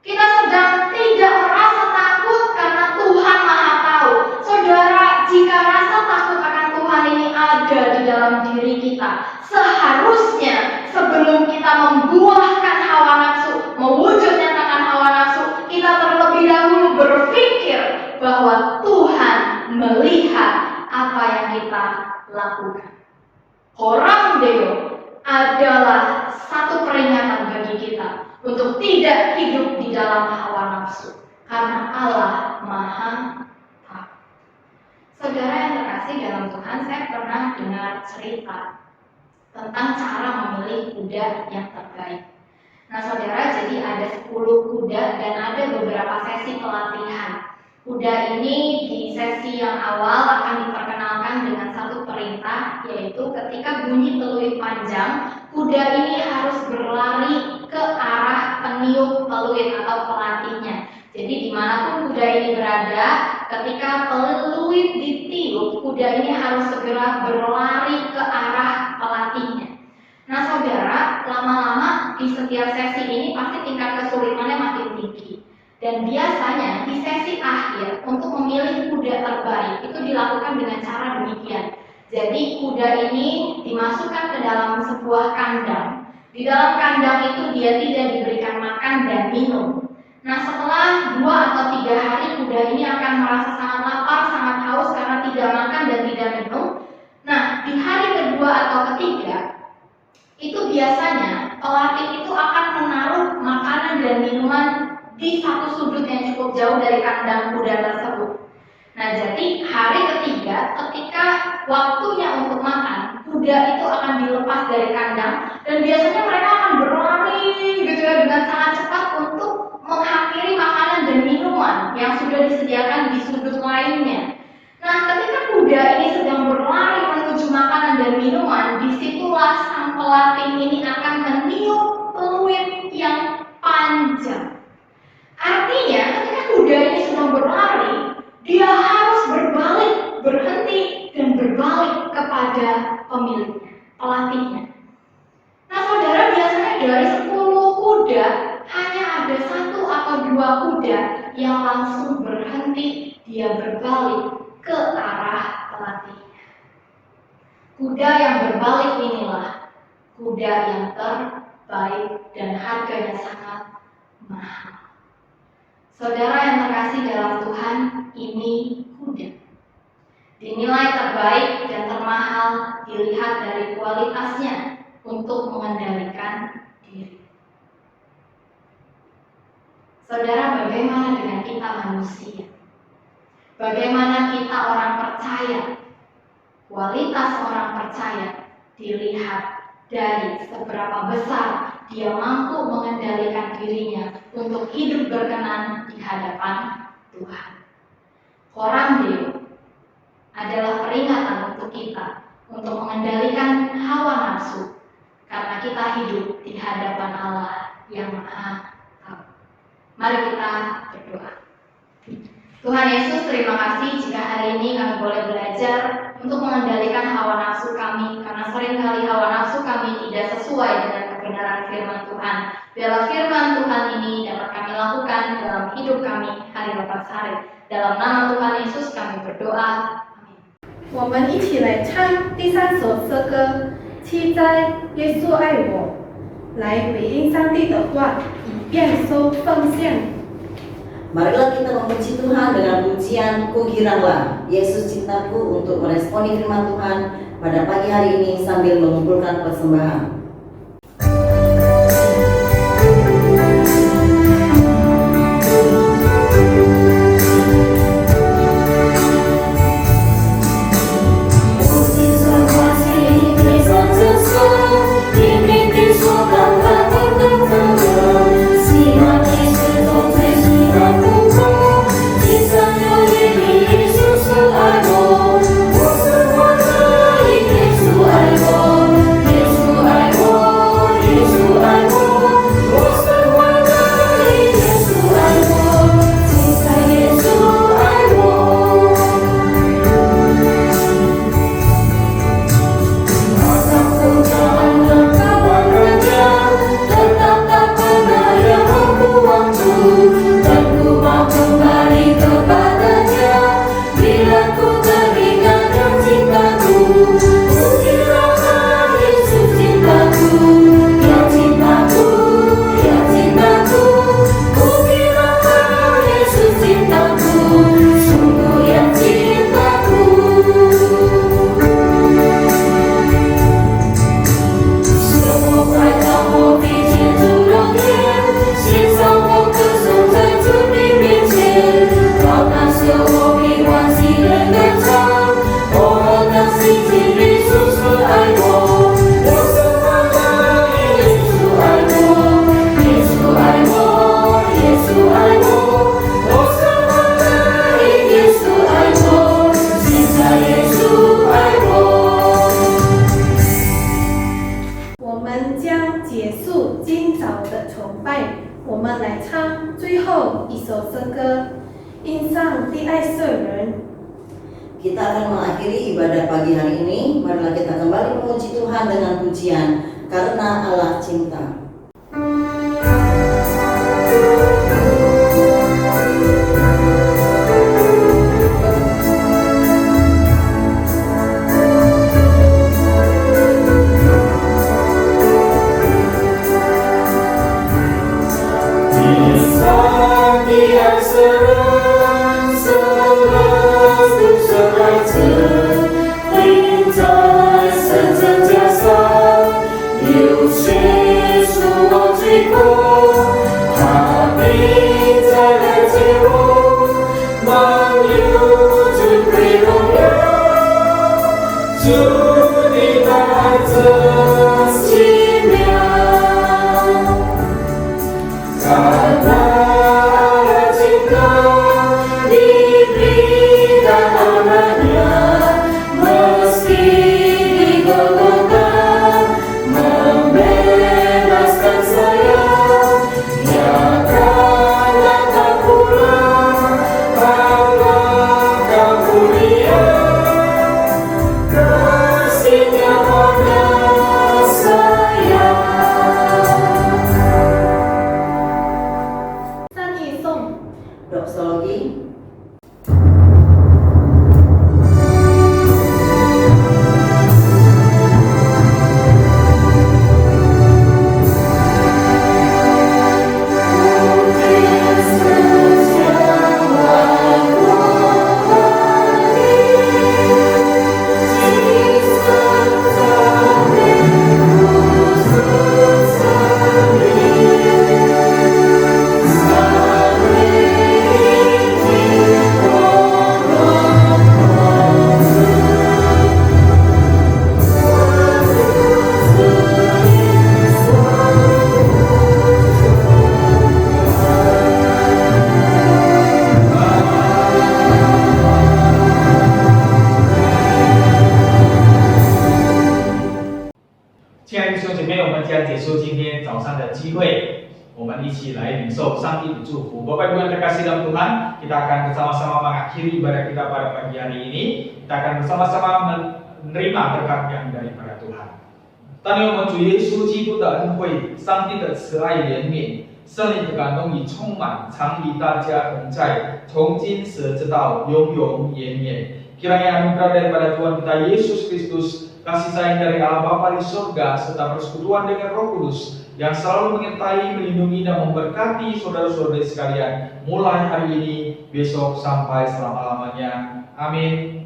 Kita sedang tidak merasa takut karena Tuhan Maha Tahu. Saudara, jika rasa takut akan Tuhan ini ada di dalam diri kita, seharusnya sebelum kita membuahkan hawa nafsu, mewujud nyatakan hawa nafsu, kita terlebih dahulu berpikir bahwa Tuhan melihat apa yang kita lakukan. Coram deo adalah satu peringatan bagi kita untuk tidak hidup di dalam hawa nafsu, karena Allah Maha Tahu. Saudara yang terkasih dalam Tuhan, saya pernah dengar cerita tentang cara memilih kuda yang terbaik. Nah, saudara, jadi ada 10 kuda dan ada beberapa sesi pelatihan. Kuda ini di sesi yang awal akan diperkenalkan dengan satu perintah, yaitu ketika bunyi peluit panjang, kuda ini harus berlari ke arah peniup peluit atau pelatihnya. Jadi dimanapun kuda ini berada, ketika peluit ditiup, kuda ini harus segera berlari ke arah pelatihnya. Nah, saudara, lama-lama di setiap sesi ini pasti tingkat kesulitannya makin tinggi. Dan biasanya di sesi akhir untuk memilih kuda terbaik itu dilakukan dengan cara demikian. Jadi kuda ini dimasukkan ke dalam sebuah kandang. Di dalam kandang itu dia tidak diberikan makan dan minum. Nah, setelah 2 atau 3 hari kuda ini akan merasa sangat lapar, sangat haus karena tidak makan dan tidak minum. Nah, di hari kedua atau ketiga, itu biasanya pelatih itu akan menaruh makanan dan minuman di satu sudut yang cukup jauh dari kandang kuda tersebut. Nah, jadi hari ketiga ketika waktunya untuk makan, kuda itu akan dilepas dari kandang dan biasanya mereka akan berlari gitu ya dengan sangat cepat untuk mengakhiri makanan dan minuman yang sudah disediakan di sudut lainnya. Nah, ketika kuda ini sedang berlari menuju makanan dan minuman, disitulah sang pelatih ini akan meniup peluit yang panjang. Artinya, ketika kuda ini sedang berlari, dia harus berbalik, berhenti, dan berbalik kepada pemiliknya, pelatihnya. Nah, saudara, biasanya dari 10 kuda, hanya ada 1 atau 2 kuda yang langsung berhenti, dia berbalik ke arah pelatihnya. Kuda yang berbalik inilah kuda yang terbaik dan harganya sangat mahal. Saudara yang terkasih dalam Tuhan, ini kuda. Dinilai terbaik dan termahal dilihat dari kualitasnya untuk mengendalikan diri. Saudara, bagaimana dengan kita manusia? Bagaimana kita orang percaya? Kualitas orang percaya dilihat dari seberapa besar dia mampu mengendalikan dirinya untuk hidup berkenan di hadapan Tuhan. Korang Deo adalah peringatan untuk kita untuk mengendalikan hawa nafsu karena kita hidup di hadapan Allah yang Maha Tahu. Mari kita berdoa. Tuhan Yesus, terima kasih jika hari ini kami boleh belajar untuk mengendalikan hawa nafsu kami, karena seringkali hawa nafsu kami tidak sesuai dengan kebenaran firman Tuhan. Biarlah firman Tuhan ini dapat kami lakukan dalam hidup kami hari lepas hari. Dalam nama Tuhan Yesus kami berdoa. Amin. 我们一起来唱第3首诗歌，期待耶稣爱我，来回应上帝的话，以便收奉献。 Marilah kita memuji Tuhan dengan pujian Ku giranglah Yesus cintaku untuk meresponi firman Tuhan pada pagi hari ini sambil mengumpulkan persembahan. Kita akan mengakhiri ibadah pagi hari ini. Marilah kita kembali memuji Tuhan dengan pujian Karena Allah Cinta. Di 家结束今天早上的机会，我们一起来领受上帝的祝福。Bapak Ibu yang terkasih dalam Tuhan, kita akan bersama-sama mengakhiri ibadah kita pada pagi hari ini. Kita akan bersama-sama menerima berkat yang daripada Tuhan. 但愿我们主耶稣基督的恩惠、上帝的慈爱怜悯、圣灵的感动与充满，常与大家同在，从今时直到永永远远。Kiranya anugerah daripada Tuhan kita Yesus Kristus, kasih sayang dari Allah Bapa di surga, serta persekutuan dengan Roh Kudus yang selalu menyertai, melindungi dan memberkati saudara-saudari sekalian, mulai hari ini, besok sampai selama-lamanya. Amin.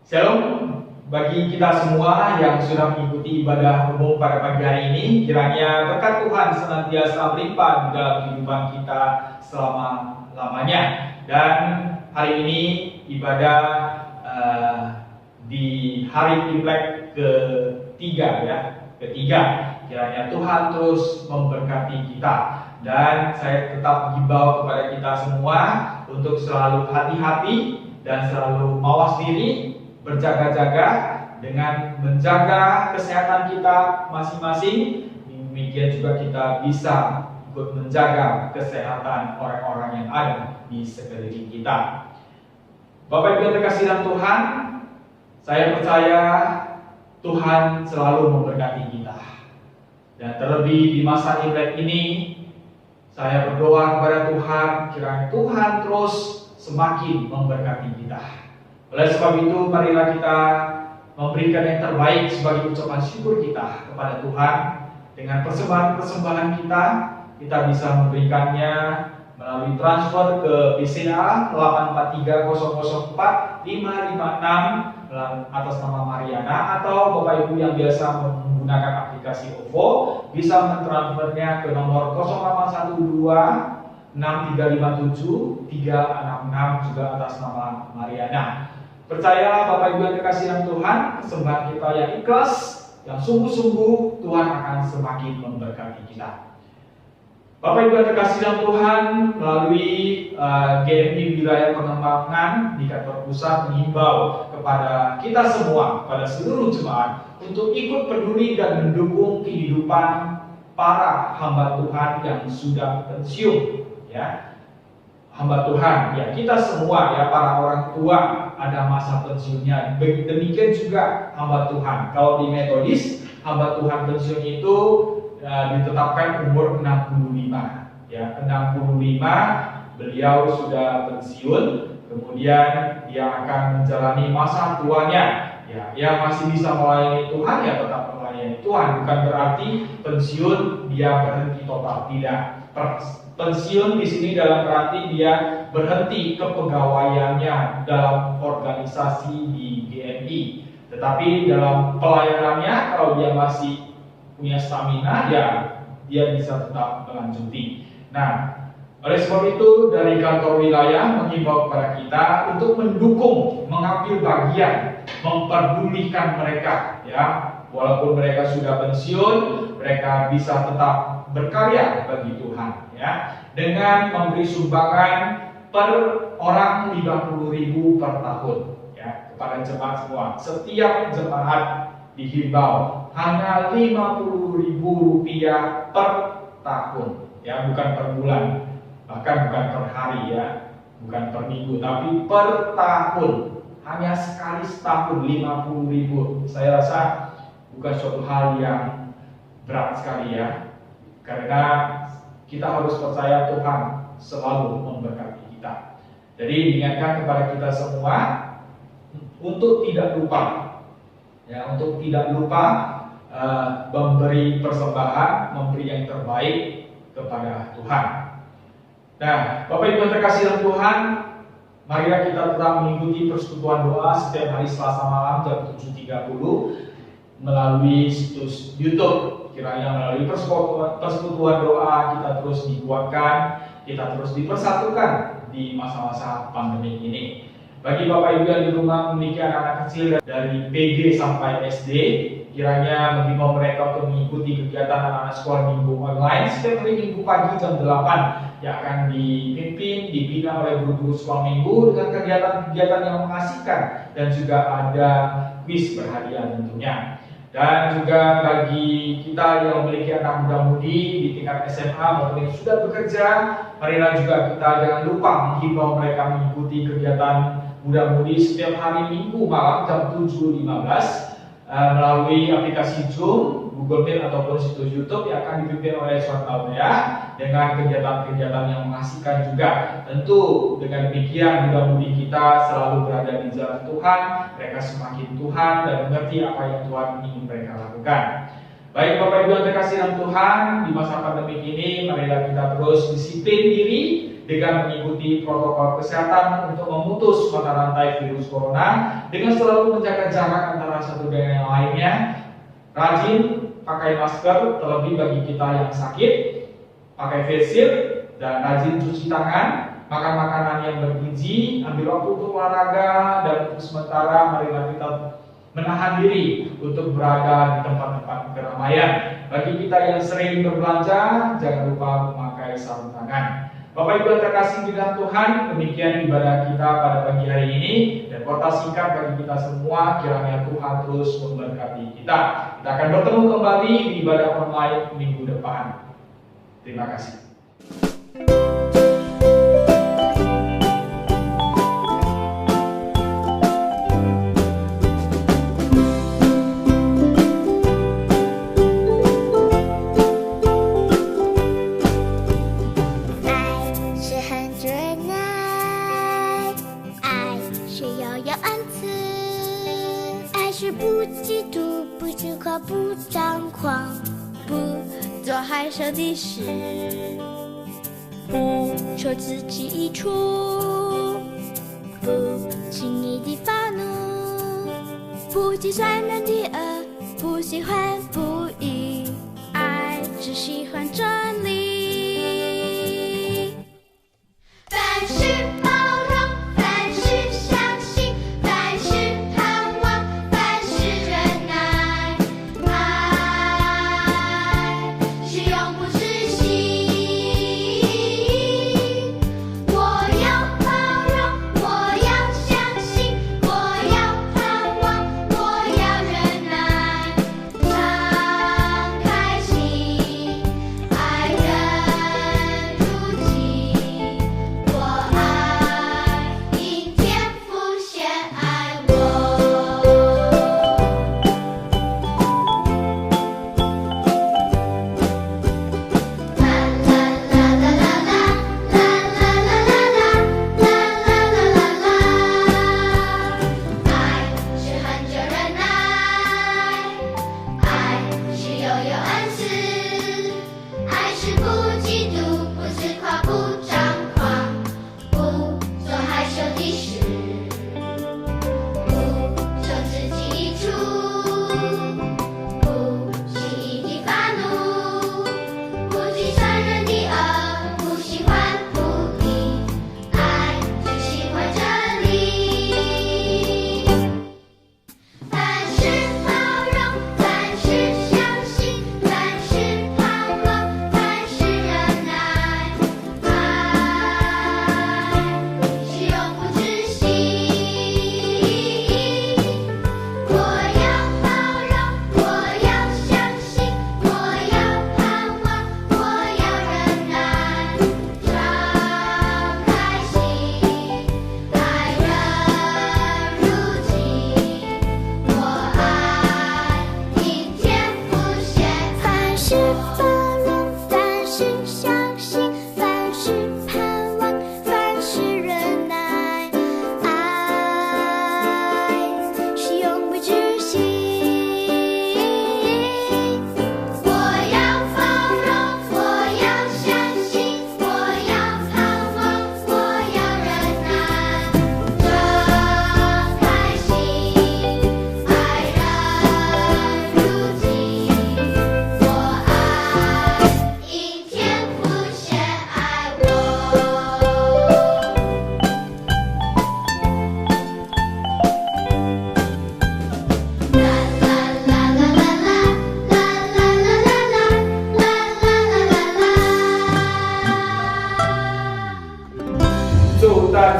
Shalom bagi kita semua yang sudah mengikuti ibadah umum pada pagi hari ini. Kiranya berkat Tuhan senantiasa melimpah di dalam kehidupan kita selama-lamanya. Dan hari ini ibadah di hari Imlek ketiga. Kiranya Tuhan terus memberkati kita. Dan saya tetap himbau kepada kita semua untuk selalu hati-hati dan selalu mawas diri, berjaga-jaga dengan menjaga kesehatan kita masing-masing. Demikian juga kita bisa ikut menjaga kesehatan orang-orang yang ada di sekeliling kita. Bapak Ibu yang terkasih dalam Tuhan, saya percaya Tuhan selalu memberkati kita. Dan terlebih di masa Imlek ini, saya berdoa kepada Tuhan, kiranya Tuhan terus semakin memberkati kita. Oleh sebab itu, marilah kita memberikan yang terbaik sebagai ucapan syukur kita kepada Tuhan. Dengan persembahan-persembahan kita bisa memberikannya melalui transfer ke BCA 843004556 atas nama Mariana, atau Bapak Ibu yang biasa menggunakan aplikasi OVO bisa mentransfernya ke nomor 0812 6357 366 juga atas nama Mariana. Percaya Bapak Ibu yang terkasih dalam Tuhan, persembahan kita yang ikhlas, yang sungguh-sungguh, Tuhan akan semakin memberkati kita. Bapak Ibu yang terkasih dalam Tuhan, melalui GMI Wilayah Pengembangan di kantor pusat menghimbau kepada kita semua, pada seluruh jemaat, untuk ikut peduli dan mendukung kehidupan para hamba Tuhan yang sudah pensiun. Ya, hamba Tuhan, ya kita semua, ya para orang tua ada masa pensiunnya. Demikian juga hamba Tuhan. Kalau di Metodis, hamba Tuhan pensiun itu ditetapkan umur 65. Ya, 65 beliau sudah pensiun, kemudian dia akan menjalani masa tuanya. Ya, yang masih bisa melayani Tuhan ya tetap melayani Tuhan. Bukan berarti pensiun dia berhenti total, tidak. Pensiun di sini dalam arti dia berhenti kepegawaiannya dalam organisasi di GMI. Tetapi dalam pelayanannya, kalau dia masih punya stamina, ya dia bisa tetap melanjuti. Nah, oleh sebab itu dari kantor wilayah menghimbau kepada kita untuk mendukung, mengambil bagian, memperdulikan mereka. Ya, walaupun mereka sudah pensiun, mereka bisa tetap berkarya bagi Tuhan. Ya, dengan memberi sumbangan per orang 50.000 per tahun, ya, kepada jemaat semua. Setiap jemaat dihimbau hanya 50.000 rupiah per tahun, ya, bukan per bulan, bahkan bukan per hari, ya, bukan per minggu, tapi per tahun. Hanya sekali setahun 50.000. Saya rasa bukan suatu hal yang berat sekali ya, karena kita harus percaya Tuhan selalu memberkati kita. Jadi diingatkan kepada kita semua untuk tidak lupa, ya, untuk tidak lupa memberi persembahan, memberi yang terbaik kepada Tuhan. Nah, Bapak Ibu yang terkasih dalam Tuhan, marilah kita tetap mengikuti persekutuan doa setiap hari Selasa malam jam 7.30 melalui situs YouTube. Kiranya melalui persekutuan doa kita terus dikuatkan, kita terus dipersatukan di masa-masa pandemi ini. Bagi Bapak Ibu yang di rumah memiliki anak-anak kecil dari PG sampai SD, kiranya mengimbau mereka untuk mengikuti kegiatan anak-anak sekolah minggu online setiap hari Minggu pagi jam 8 yang akan dipimpin, dibina oleh guru-guru sekolah minggu dengan kegiatan-kegiatan yang mengasihkan dan juga ada kuis berhadiah tentunya. Dan juga bagi kita yang memiliki anak muda-mudi di tingkat SMA maupun yang sudah bekerja, marilah juga kita jangan lupa menghimbau mereka mengikuti kegiatan muda-mudi setiap hari Minggu malam jam 7.15 melalui aplikasi Zoom, Google Meet ataupun situs YouTube yang akan dipimpin oleh Suat Albea dengan kegiatan-kegiatan yang mengasihkan juga. Tentu dengan demikian muda-mudi kita selalu berada di jalan Tuhan, mereka semakin Tuhan dan mengerti apa yang Tuhan ingin mereka lakukan. Baik Bapak Ibu yang terkasih dalam Tuhan, di masa pandemi ini marilah kita terus disiplin diri dengan mengikuti protokol kesehatan untuk memutus mata rantai virus corona dengan selalu menjaga jarak antara satu dengan yang lainnya, rajin pakai masker, terlebih bagi kita yang sakit, pakai face shield, dan rajin cuci tangan, makan makanan yang bergizi, ambil waktu untuk olahraga, dan untuk sementara marilah kita menahan diri untuk berada di tempat-tempat keramaian. Bagi kita yang sering berbelanja, jangan lupa memakai sarung tangan. Bapak Ibu yang terkasih di dalam Tuhan, demikian ibadah kita pada pagi hari ini dan kota singkat bagi kita semua. Kiranya Tuhan terus memberkati kita. Kita akan bertemu kembali di ibadah online minggu depan. Terima kasih.不张狂，不做害羞的事，不说自己一处，不轻易地发怒，不计算人的恶，不喜欢不义，爱只喜欢真理。凡事包容，凡事相信，凡事盼望，凡事忍耐。是永不止息。我要包容，我要相信，我要盼望，我要忍耐。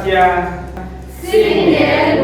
berbahagia. 新年